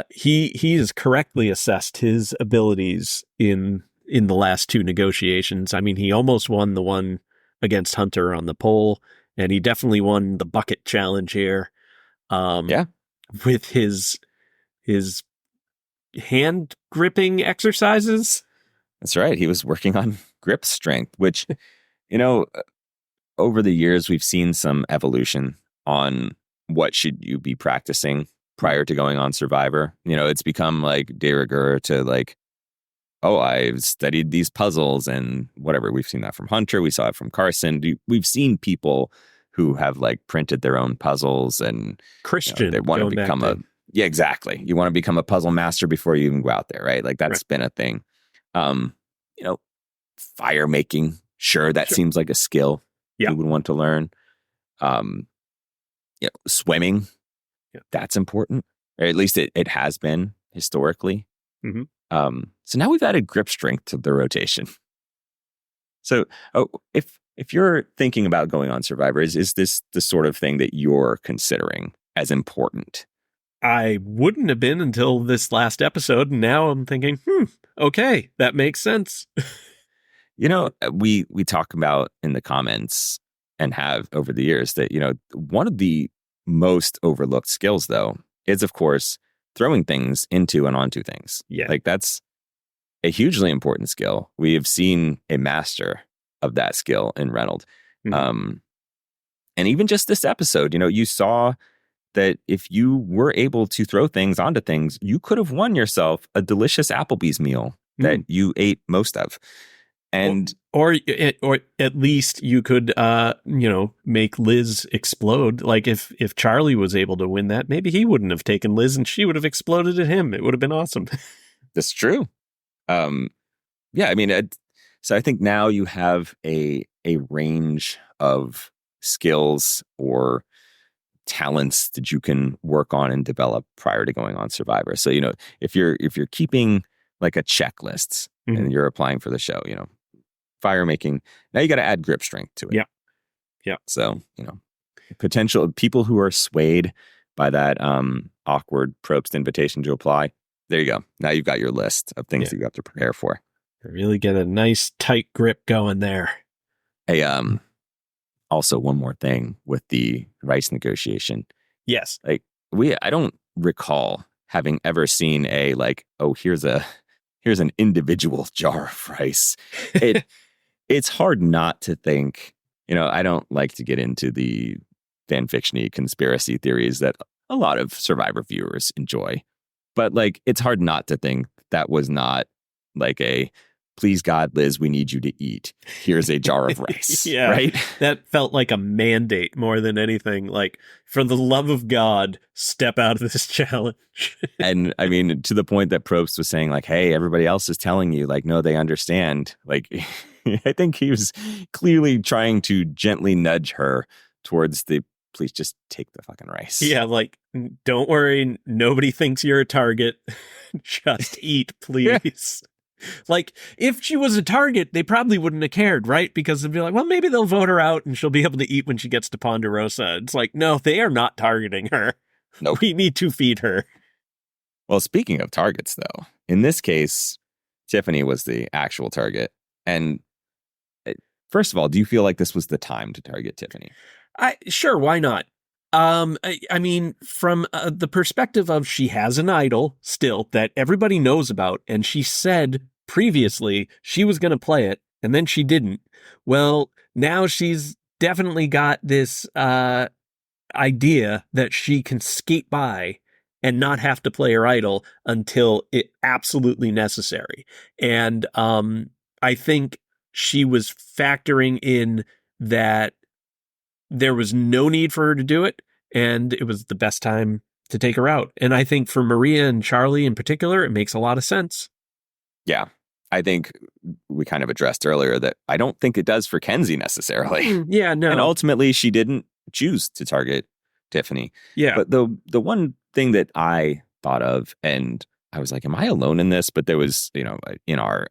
he has correctly assessed his abilities in the last two negotiations. I mean, he almost won the one against Hunter on the pole, and he definitely won the bucket challenge here. With his hand gripping exercises. That's right. He was working on grip strength, which, over the years, we've seen some evolution on what should you be practicing prior to going on Survivor. It's become like de rigueur to like, oh, I've studied these puzzles and whatever. We've seen that from Hunter. We saw it from Carson. We've seen people who have like printed their own puzzles, and Christian, they want to become exactly. You want to become a puzzle master before you even go out there, right? Like that's been a thing. Fire making. Sure. Seems like a skill. Yeah. You would want to learn. Swimming. Yeah. That's important. Or at least it has been historically. Mm-hmm. So now we've added grip strength to the rotation. So if you're thinking about going on Survivor, is this the sort of thing that you're considering as important? I wouldn't have been until this last episode, and now I'm thinking, okay, that makes sense. We talk about in the comments and have over the years that, one of the most overlooked skills, though, is, of course, throwing things into and onto things. Yeah. Like that's a hugely important skill. We have seen a master of that skill in Reynolds. Mm-hmm. And even just this episode, you saw that if you were able to throw things onto things, you could have won yourself a delicious Applebee's meal that you ate most of. And or at least you could make Liz explode. Like if Charlie was able to win that, maybe he wouldn't have taken Liz and she would have exploded at him. It would have been awesome. That's true. I mean, so I think now you have a range of skills or talents that you can work on and develop prior to going on Survivor. So, if you're keeping like a checklist and you're applying for the show, fire making, now you got to add grip strength to it. Yeah. Yeah. So, potential people who are swayed by that awkward Probst invitation to apply. There you go. Now you've got your list of things that you have to prepare for. Really get a nice tight grip going there. Hey, also one more thing with the rice negotiation. Yes. Like I don't recall having ever seen a like, oh, here's an individual jar of rice. It's hard not to think, I don't like to get into the fan fiction-y conspiracy theories that a lot of Survivor viewers enjoy. But like, it's hard not to think that was not like a, please God, Liz, we need you to eat. Here's a jar of rice. Yeah. Right? That felt like a mandate more than anything. Like, for the love of God, step out of this challenge. And I mean, to the point that Probst was saying like, hey, everybody else is telling you, like, no, they understand. Like, I think he was clearly trying to gently nudge her towards the, please just take the fucking rice. Yeah, like, don't worry. Nobody thinks you're a target. Just eat, please. Like, if she was a target, they probably wouldn't have cared, right? Because they'd be like, well, maybe they'll vote her out and she'll be able to eat when she gets to Ponderosa. It's like, no, they are not targeting her. Nope. We need to feed her. Well, speaking of targets, though, in this case, Tiffany was the actual target. And first of all, do you feel like this was the time to target Tiffany? Sure, why not? I mean, from the perspective of she has an idol still that everybody knows about, and she said previously she was going to play it, and then she didn't. Well, now she's definitely got this idea that she can skate by and not have to play her idol until it absolutely necessary. And I think she was factoring in that there was no need for her to do it, and it was the best time to take her out. And I think for Maria and Charlie in particular, it makes a lot of sense. Yeah. I think we kind of addressed earlier that I don't think it does for Kenzie necessarily. Yeah, no. And ultimately, she didn't choose to target Tiffany. Yeah. But the one thing that I thought of, and I was like, am I alone in this? But there was, in our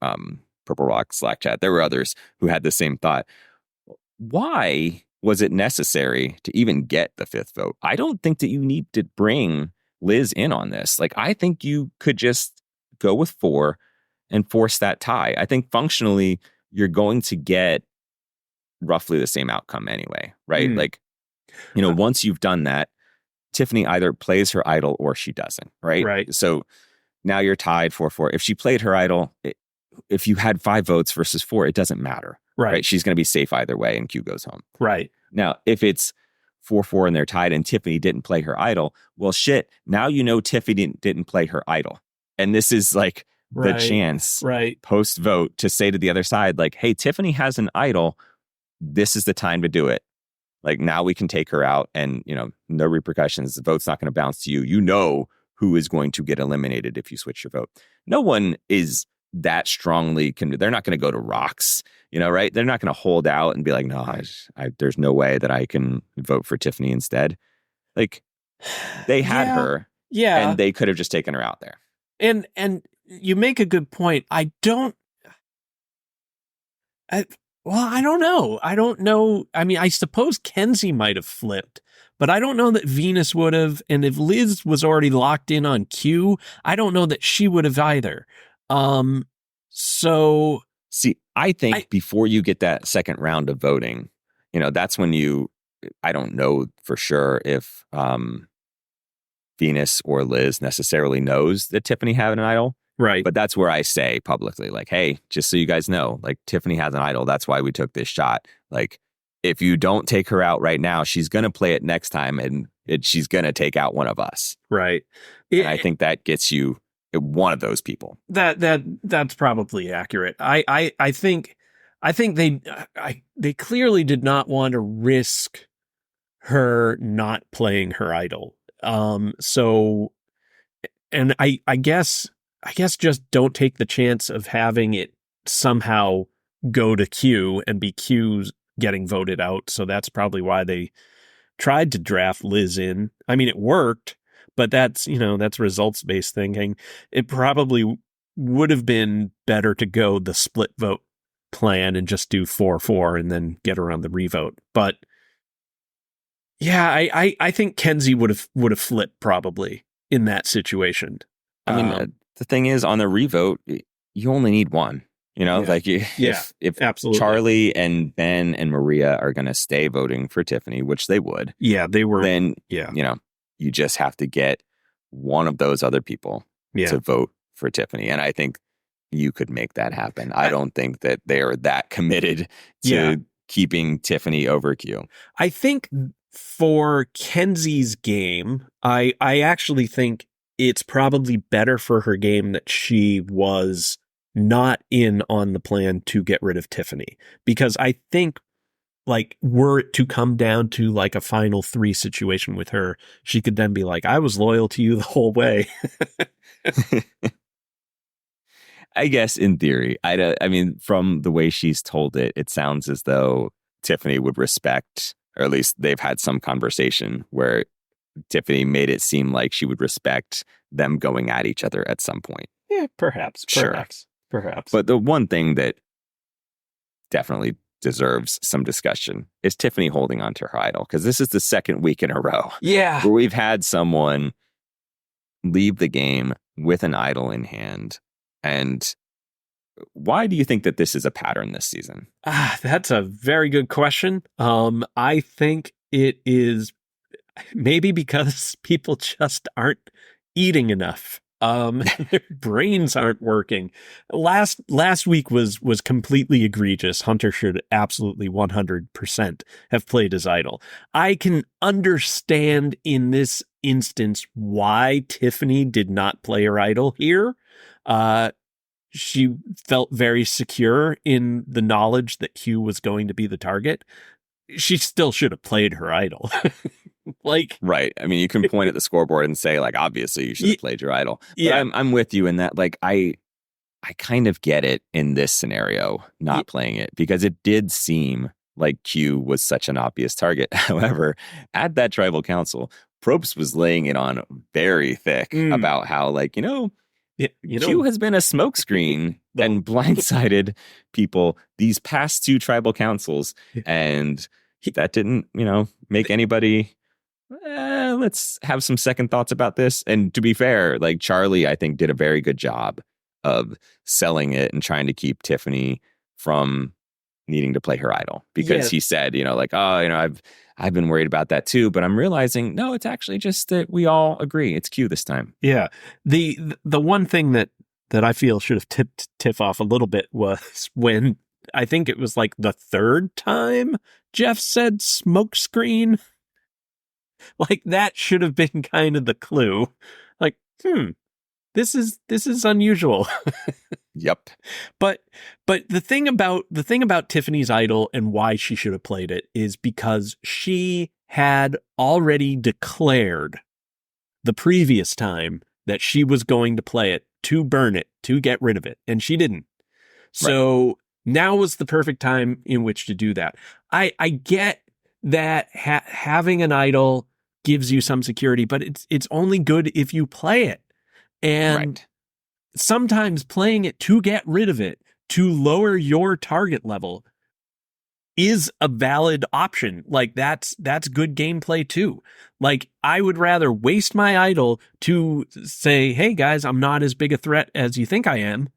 Purple Rock Slack chat, there were others who had the same thought. Why was it necessary to even get the fifth vote? I don't think that you need to bring Liz in on this. Like, I think you could just go with 4 and force that tie. I think functionally you're going to get roughly the same outcome anyway, right? Like, once you've done that, Tiffany either plays her idol or she doesn't, right? Right. So now you're tied 4-4. If she played her idol, if you had 5 votes versus 4, it doesn't matter. Right. She's going to be safe either way and Q goes home. Right. Now, if it's 4-4 and they're tied and Tiffany didn't play her idol, well, shit, now Tiffany didn't play her idol. And this is like the chance post-vote to say to the other side, like, hey, Tiffany has an idol. This is the time to do it. Like, now we can take her out and, no repercussions. The vote's not going to bounce to you. You know who is going to get eliminated if you switch your vote. No one is that strongly they're not going to go to rocks, right? They're not going to hold out and be like, no, there's no way that I can vote for Tiffany instead. Like, they had her, and they could have just taken her out there. And you make a good point. I don't know. I don't know. I mean, I suppose Kenzie might have flipped, but I don't know that Venus would have. And if Liz was already locked in on Q, I don't know that she would have either. So see, I think before you get that second round of voting, that's when I don't know for sure if Venus or Liz necessarily knows that Tiffany had an idol. Right. But that's where I say publicly, like, hey, just so you guys know, like, Tiffany has an idol. That's why we took this shot. Like, if you don't take her out right now, she's going to play it next time and she's going to take out one of us. Right. And I think that gets you one of those people. That's probably accurate. I think they clearly did not want to risk her not playing her idol. So, and I guess just don't take the chance of having it somehow go to Q and be Q's getting voted out. So that's probably why they tried to draft Liz in. I mean, it worked, but that's results-based thinking. It probably would have been better to go the split vote plan and just do 4-4 and then get her on the revote. But yeah, I think Kenzie would have flipped probably in that situation. I mean, the thing is, on the revote, you only need one. If absolutely. Charlie and Ben and Maria are going to stay voting for Tiffany, which they would. Yeah, they were. Then, you just have to get one of those other people to vote for Tiffany. And I think you could make that happen. I don't think that they are that committed to keeping Tiffany over Q. I think for Kenzie's game, I actually think it's probably better for her game that she was not in on the plan to get rid of Tiffany, because I think, like, were it to come down to like a final 3 situation with her, she could then be like, I was loyal to you the whole way. I guess in theory, I mean, from the way she's told it, it sounds as though Tiffany would respect, or at least they've had some conversation where Tiffany made it seem like she would respect them going at each other at some point. Yeah, perhaps. But the one thing that definitely deserves some discussion is Tiffany holding on to her idol, because this is the second week in a row where we've had someone leave the game with an idol in hand. And why do you think that this is a pattern this season? That's a very good question. I think it is maybe because people just aren't eating enough. Their brains aren't working. Last week was completely egregious. Hunter should absolutely 100% have played his idol. I can understand in this instance why Tiffany did not play her idol here. she felt very secure in the knowledge that Q was going to be the target, she still should have played her idol. Like, right. I mean, you can point at the scoreboard and say, like, obviously you should have played your idol. But yeah. I'm with you in that, like, I kind of get it in this scenario, not playing it, because it did seem like Q was such an obvious target. However, at that tribal council, Probst was laying it on very thick about how, like, Q has been a smokescreen and blindsided people these past 2 tribal councils. And that didn't, make anybody, let's have some second thoughts about this. And to be fair, like, Charlie, I think, did a very good job of selling it and trying to keep Tiffany from needing to play her idol, because he said, I've been worried about that too, but I'm realizing, no, it's actually just that we all agree it's Q this time. Yeah. The one thing that I feel should have tipped Tiff off a little bit was when I think it was like the 3rd time Jeff said smokescreen. Like, that should have been kind of the clue. Like, this is unusual. Yep. But the thing about Tiffany's idol and why she should have played it is because she had already declared the previous time that she was going to play it, to burn it, to get rid of it, and she didn't. So now was the perfect time in which to do that. I get that having an idol gives you some security, but it's only good if you play it. And sometimes playing it to get rid of it, to lower your target level, is a valid option. Like, that's good gameplay too. Like, I would rather waste my idol to say, hey guys, I'm not as big a threat as you think I am,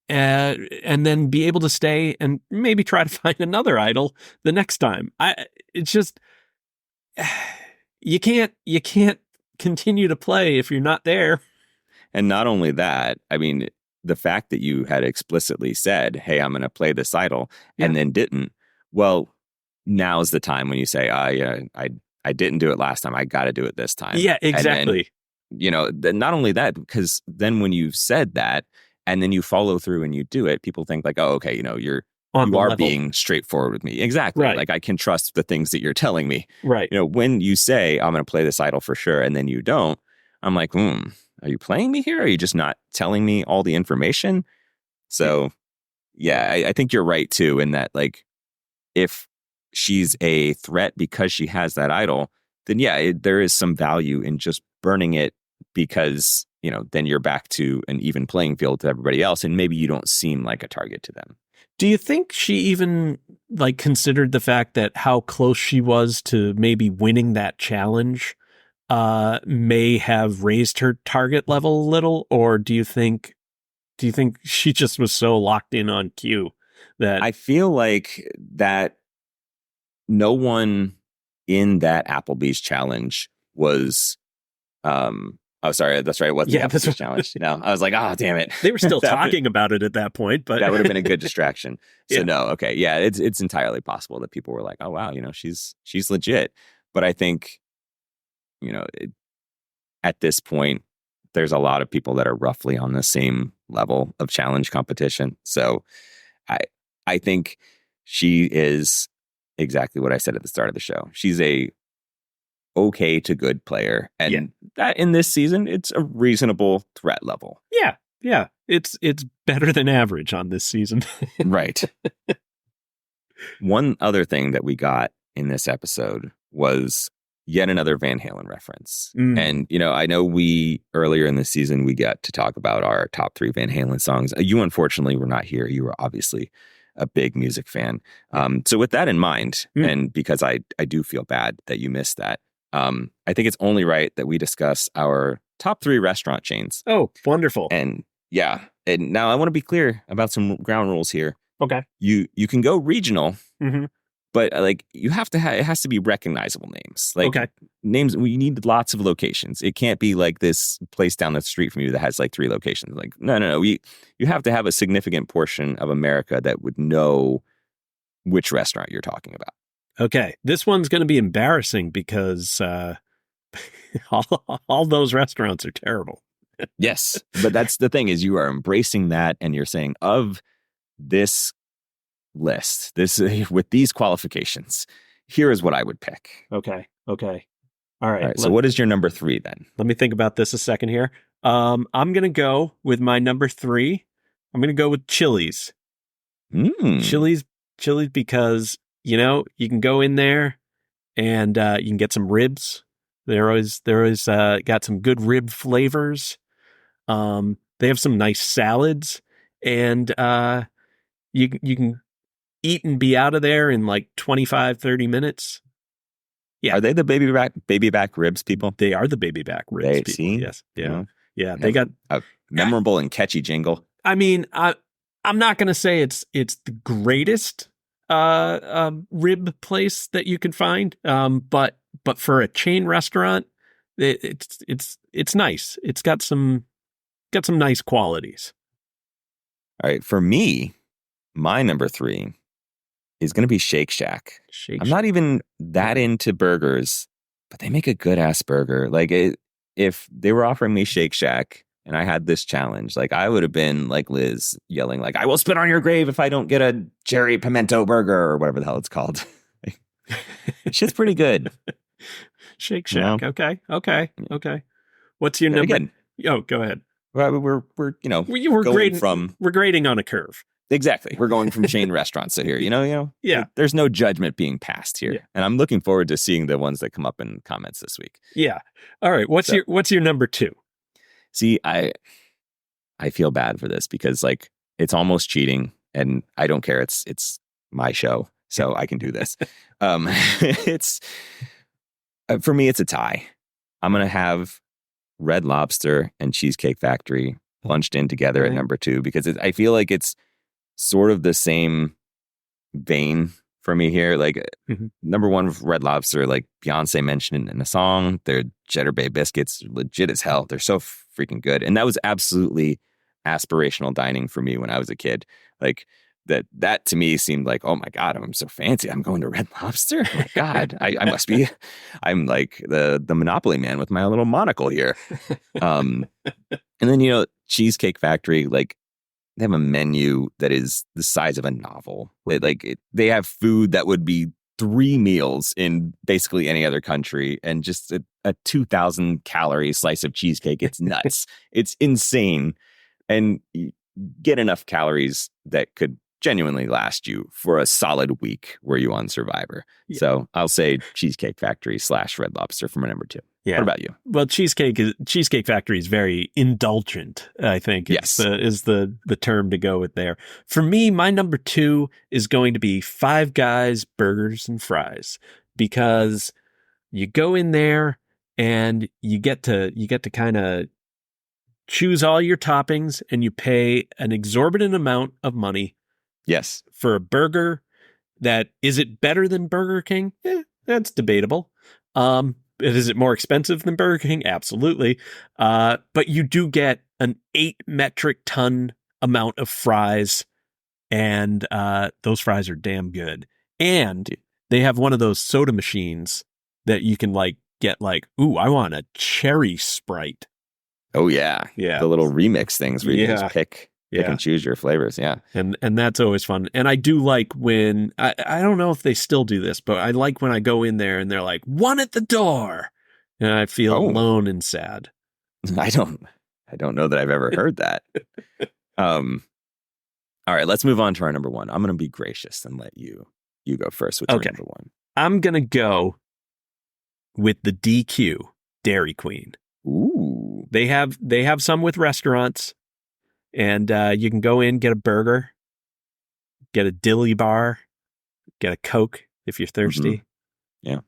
and then be able to stay and maybe try to find another idol the next time. It's just, you can't continue to play if you're not there. And not only that, I mean, the fact that you had explicitly said, hey, I'm going to play this idol, and then didn't, well, now's the time when you say, I didn't do it last time, I got to do it this time. Yeah, exactly. Then, not only that, because then when you said that, and then you follow through and you do it, people think like, oh, okay, you are being straightforward with me. Exactly. Right. Like, I can trust the things that you're telling me. Right. When you say, I'm going to play this idol for sure, and then you don't, I'm like, are you playing me here? Or are you just not telling me all the information? So, I think you're right too, in that, like, if she's a threat because she has that idol, then there is some value in just burning it, because, then you're back to an even playing field to everybody else, and maybe you don't seem like a target to them. Do you think she even, like, considered the fact that how close she was to maybe winning that challenge may have raised her target level a little? Or do you think she just was so locked in on Q that I feel like that no one in that Applebee's challenge was oh, sorry, that's right. What's the Applebee's challenge? No, I was like, oh, damn it. They were still talking about it at that point, but that would have been a good distraction. So no, okay. Yeah, it's entirely possible that people were like, oh, wow, she's legit. But I think, at this point, there's a lot of people that are roughly on the same level of challenge competition. So I think she is exactly what I said at the start of the show. She's a okay to good player, and that in this season, it's a reasonable threat level. Yeah, it's better than average on this season. Right. One other thing that we got in this episode was yet another Van Halen reference. And, I know earlier in the season, we got to talk about our top 3 Van Halen songs. You, unfortunately, were not here. You were obviously a big music fan. So with that in mind, and because I do feel bad that you missed that, I think it's only right that we discuss our top 3 restaurant chains. Oh, wonderful. And and now I want to be clear about some ground rules here. Okay. You can go regional, but like you have to it has to be recognizable names. Like names, we need lots of locations. It can't be like this place down the street from you that has like 3 locations. Like no. You have to have a significant portion of America that would know which restaurant you're talking about. Okay, this one's going to be embarrassing because all those restaurants are terrible. Yes, but that's the thing is you are embracing that and you're saying of this list, this with these qualifications, here is what I would pick. Okay. All All right. right. So what is your number 3 then? Let me think about this a second here. I'm going to go with my number 3. I'm going to go with Chili's. Chili's because, you can go in there and you can get some ribs. They're always got some good rib flavors. They have some nice salads, and you can eat and be out of there in like 25, 30 minutes. Yeah. Are they the baby back ribs people? They are the baby back ribs They, people. see? Yes. Yeah. You know, yeah. They got a memorable and catchy jingle. I mean, I'm not going to say it's the greatest rib place that you can find, but for a chain restaurant, it's nice. It's got some nice qualities. All right, for me, my number 3 is going to be Shake Shack. I'm not even that into burgers, but they make a good ass burger. Like if they were offering me Shake Shack and I had this challenge, like I would have been like Liz yelling like, I will spit on your grave if I don't get a cherry pimento burger or whatever the hell it's called. Shit's pretty good. Shake Shack. You know? Okay. What's your number? Again, oh, go ahead. We're we're grading on a curve. Exactly. We're going from chain restaurants. So here, yeah. There's no judgment being passed here. Yeah. And I'm looking forward to seeing the ones that come up in comments this week. Yeah. All right. What's your number 2? See, I feel bad for this because like it's almost cheating and I don't care. It's my show, so I can do this. It's for me, it's a tie. I'm going to have Red Lobster and Cheesecake Factory bunched in together at number 2 because I feel like it's sort of the same vein for me here. Like number 1 with Red Lobster, like Beyonce mentioned in a song, their Cheddar Bay biscuits are legit as hell. They're so freaking good. And that was absolutely aspirational dining for me when I was a kid. Like that to me seemed like, oh my God, I'm so fancy. I'm going to Red Lobster. Oh my God, I must be, I'm like the Monopoly man with my little monocle here. And then, Cheesecake Factory, like they have a menu that is the size of a novel. They have food that would be 3 meals in basically any other country and just a 2,000 calorie slice of cheesecake. It's nuts. It's insane. And you get enough calories that could genuinely last you for a solid week were you on Survivor. Yeah. So I'll say Cheesecake Factory / Red Lobster for my number 2. Yeah. What about you? Well, Cheesecake Factory is very indulgent, I think. Yes. Is the term to go with there. For me, my number 2 is going to be Five Guys Burgers and Fries, because you go in there and you get to kind of choose all your toppings and you pay an exorbitant amount of money. Yes. For a burger that, is it better than Burger King? That's debatable. Is it more expensive than Burger King? Absolutely. But you do get an 8 metric ton amount of fries, and those fries are damn good. And they have one of those soda machines that you can get ooh, I want a cherry Sprite. Oh yeah. Yeah. The little remix things where you just pick and choose your flavors. Yeah. And that's always fun. And I do like when, I don't know if they still do this, but I like when I go in there and they're like, 1 at the door. And I feel alone and sad. I don't know that I've ever heard that. All right, let's move on to our number 1. I'm going to be gracious and let you go first with your number 1. I'm going to go with the DQ, Dairy Queen. Ooh. They have some with restaurants. And you can go in, get a burger, get a dilly bar, get a Coke if you're thirsty. Mm-hmm. Yeah.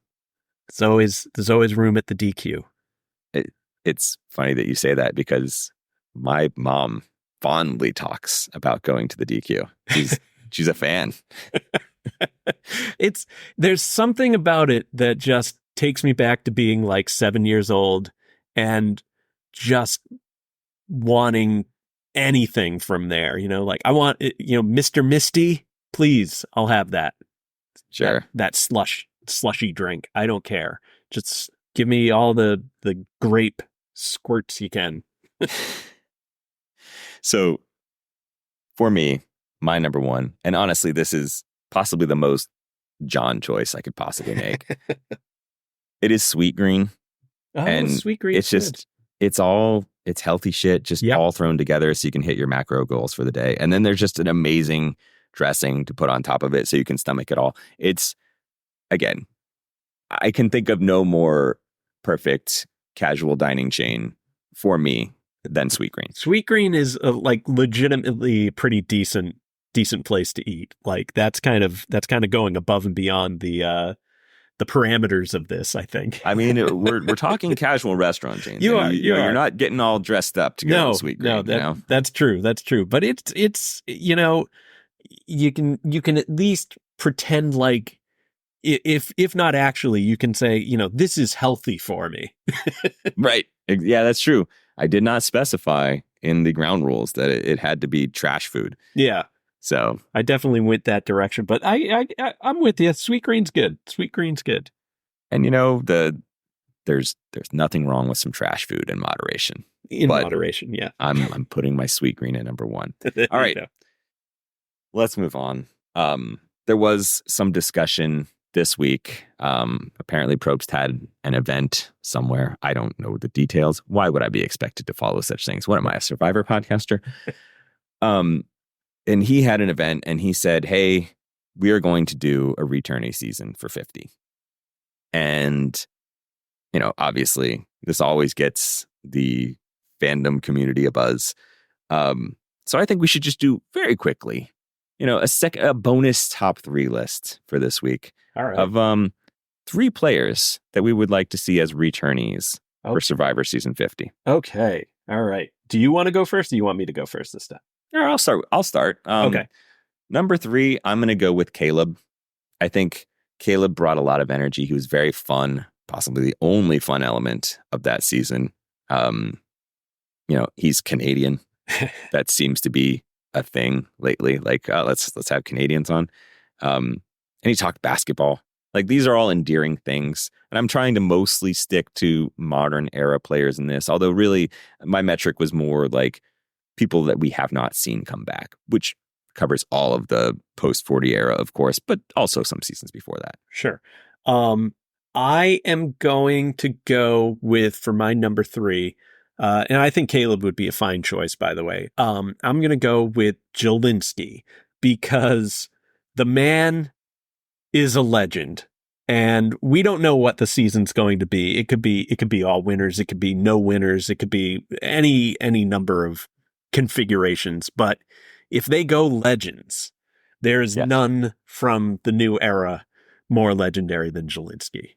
There's always room at the DQ. It's funny that you say that because my mom fondly talks about going to the DQ. She's a fan. There's something about it that just takes me back to being like 7 years old and just wanting anything from there, I want, Mr. Misty, please, I'll have that. Sure. That slushy drink. I don't care. Just give me all the grape squirts you can. So for me, my number one, and honestly, this is possibly the most John choice I could possibly make. It is Sweet Green. Oh, And Sweet Green. it's just, it's healthy shit, just all thrown together so you can hit your macro goals for the day. And then there's just an amazing dressing to put on top of it so you can stomach it all. It's, again, I can think of no more perfect casual dining chain for me than Sweet Green. Sweet Green is like legitimately pretty decent place to eat. Like that's kind of going above and beyond the parameters of this, I think. I mean, we're talking casual restaurant chains. You're not getting all dressed up to go to Sweet Green. That's true. That's true. But it's you can at least pretend like, if not actually, you can say, this is healthy for me. Right. Yeah, that's true. I did not specify in the ground rules that it had to be trash food. Yeah. So I definitely went that direction, but I'm with you. Sweet Green's good. Sweet Green's good. And there's nothing wrong with some trash food in moderation. Moderation, yeah. I'm putting my Sweet Green at number one. All right. Let's move on. There was some discussion this week. Apparently Probst had an event somewhere. I don't know the details. Why would I be expected to follow such things? What am I, a Survivor podcaster? And he had an event and he said, hey, we are going to do a returnee season for 50. And, obviously this always gets the fandom community a buzz. So I think we should just do very quickly, a bonus top 3 list for this week. All right. Of 3 players that we would like to see as returnees for Survivor season 50. Okay. All right. Do you want to go first or do you want me to go first this time? Sure, I'll start. Okay. Number 3, I'm going to go with Caleb. I think Caleb brought a lot of energy. He was very fun, possibly the only fun element of that season. He's Canadian. That seems to be a thing lately. Like, let's have Canadians on. And he talked basketball. Like, these are all endearing things. And I'm trying to mostly stick to modern era players in this. Although really my metric was more like people that we have not seen come back, which covers all of the post 40 era, of course, but also some seasons before that. Sure. I am going to go with, for my number 3, and I think Caleb would be a fine choice, by the way. I'm going to go with Jelinski because the man is a legend. And we don't know what the season's going to be. It could be all winners. It could be no winners. It could be any number of configurations. But if they go legends, there's none from the new era more legendary than Jelinski.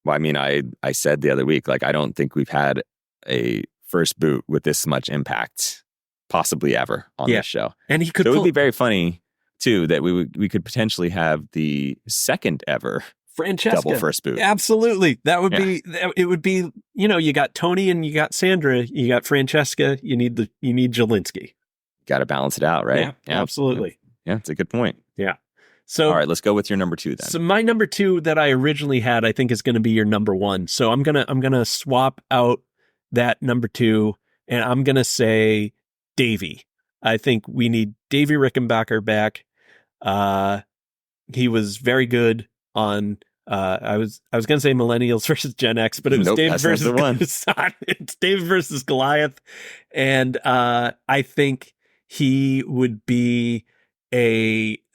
Well, I mean, I said the other week, like, I don't think we've had a first boot with this much impact possibly ever on this show. And he could. So it would be very funny too that we could potentially have the second ever Francesca double first boot. Absolutely. That would be, it would be, you got Tony and you got Sandra, you got Francesca, you need Jelinski. Got to balance it out, right? Yeah, absolutely. Yeah, it's a good point. Yeah. So, all right, let's go with your number 2 then. So my number 2 that I originally had, I think is going to be your number 1. So I'm going to swap out that number 2 and I'm going to say Davey. I think we need Davey Rickenbacker back. He was very good on I was going to say Millennials versus Gen X, but it was David versus it's David versus Goliath. And I think he would be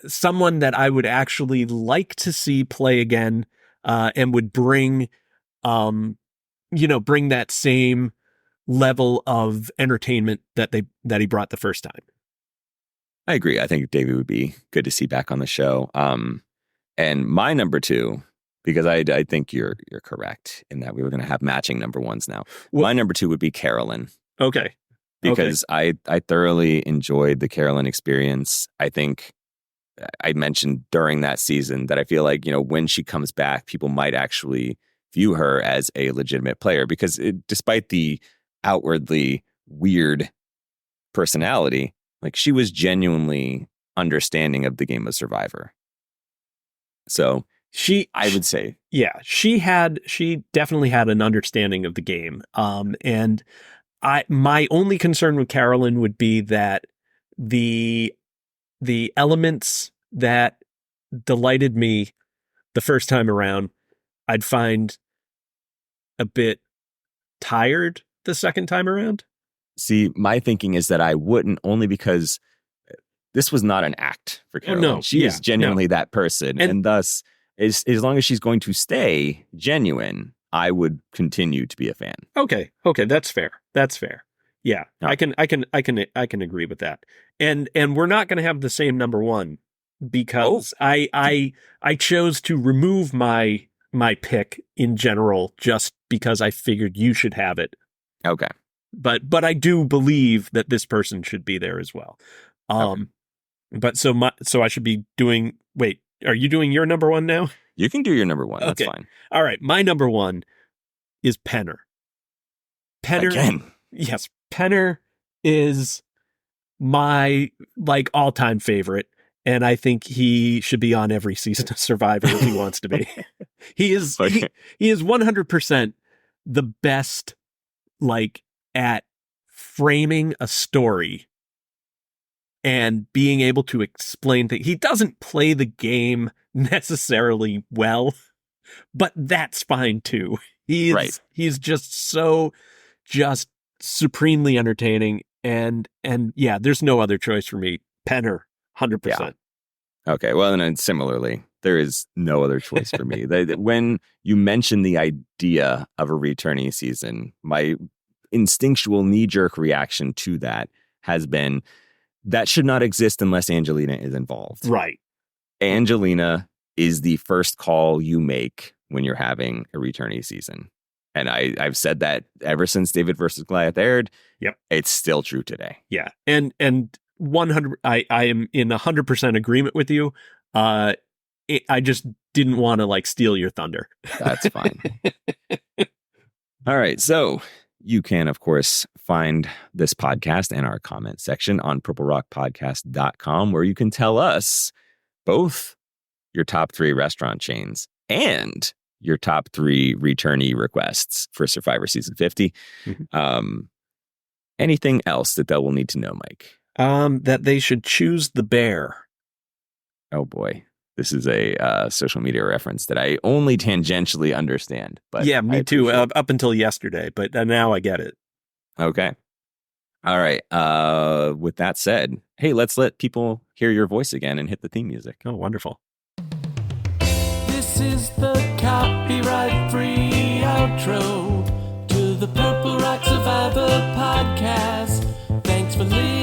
someone that I would actually like to see play again, and would bring that same level of entertainment that he brought the first time. I agree. I think Davey would be good to see back on the show. And my number 2, because I think you're correct in that we were going to have matching number 1s now. Well, my number 2 would be Carolyn. Okay. Because I thoroughly enjoyed the Carolyn experience. I think I mentioned during that season that I feel like, when she comes back, people might actually view her as a legitimate player because despite the outwardly weird personality, like, she was genuinely understanding of the game of Survivor. So I would say, she definitely had an understanding of the game. And my only concern with Carolyn would be that the elements that delighted me the first time around, I'd find a bit tired the second time around. See, my thinking is that I wouldn't, only because this was not an act for Carolyn. no. She Yeah, is genuinely that person. And thus, as long as she's going to stay genuine, I would continue to be a fan. Okay, that's fair. Yeah, No. I can agree with that. And we're not going to have the same number one because I chose to remove my pick in general just because I figured you should have it. Okay. But I do believe that this person should be there as well. Okay. But so I should be doing. Wait, are you doing your number one now? You can do your number one. That's Okay. fine. All right, my number one is Penner. Again. Yes, Penner is my all-time favorite, and I think he should be on every season of Survivor if he wants to be. He is Okay. he is 100% the best at framing a story and being able to explain things. He doesn't play the game necessarily well, but that's fine too. He's just supremely entertaining, and yeah, there's no other choice for me. Penner, 100%. Yeah. Okay, well, and then similarly, there is no other choice for me. When you mention the idea of a returning season, my instinctual knee-jerk reaction to that has been that should not exist unless Angelina is involved. Right. Angelina is the first call you make when you're having a returning season. And I've said that ever since David versus Goliath aired. Yep. It's still true today. Yeah. And 100, I am in 100% agreement with you. I just didn't want to steal your thunder. That's fine. All right. So you can, of course, find this podcast and our comment section on purplerockpodcast.com, where you can tell us both your top 3 restaurant chains and your top 3 returnee requests for Survivor Season 50. Mm-hmm. Anything else that they will need to know, Mike? That they should choose the bear. Oh, boy. This is a social media reference that I only tangentially understand. But yeah, me too. Up until yesterday, but now I get it. Okay. All right. With that said, hey, let's let people hear your voice again and hit the theme music. Oh, wonderful. This is the copyright-free outro to the Purple Rock Survivor podcast. Thanks for listening.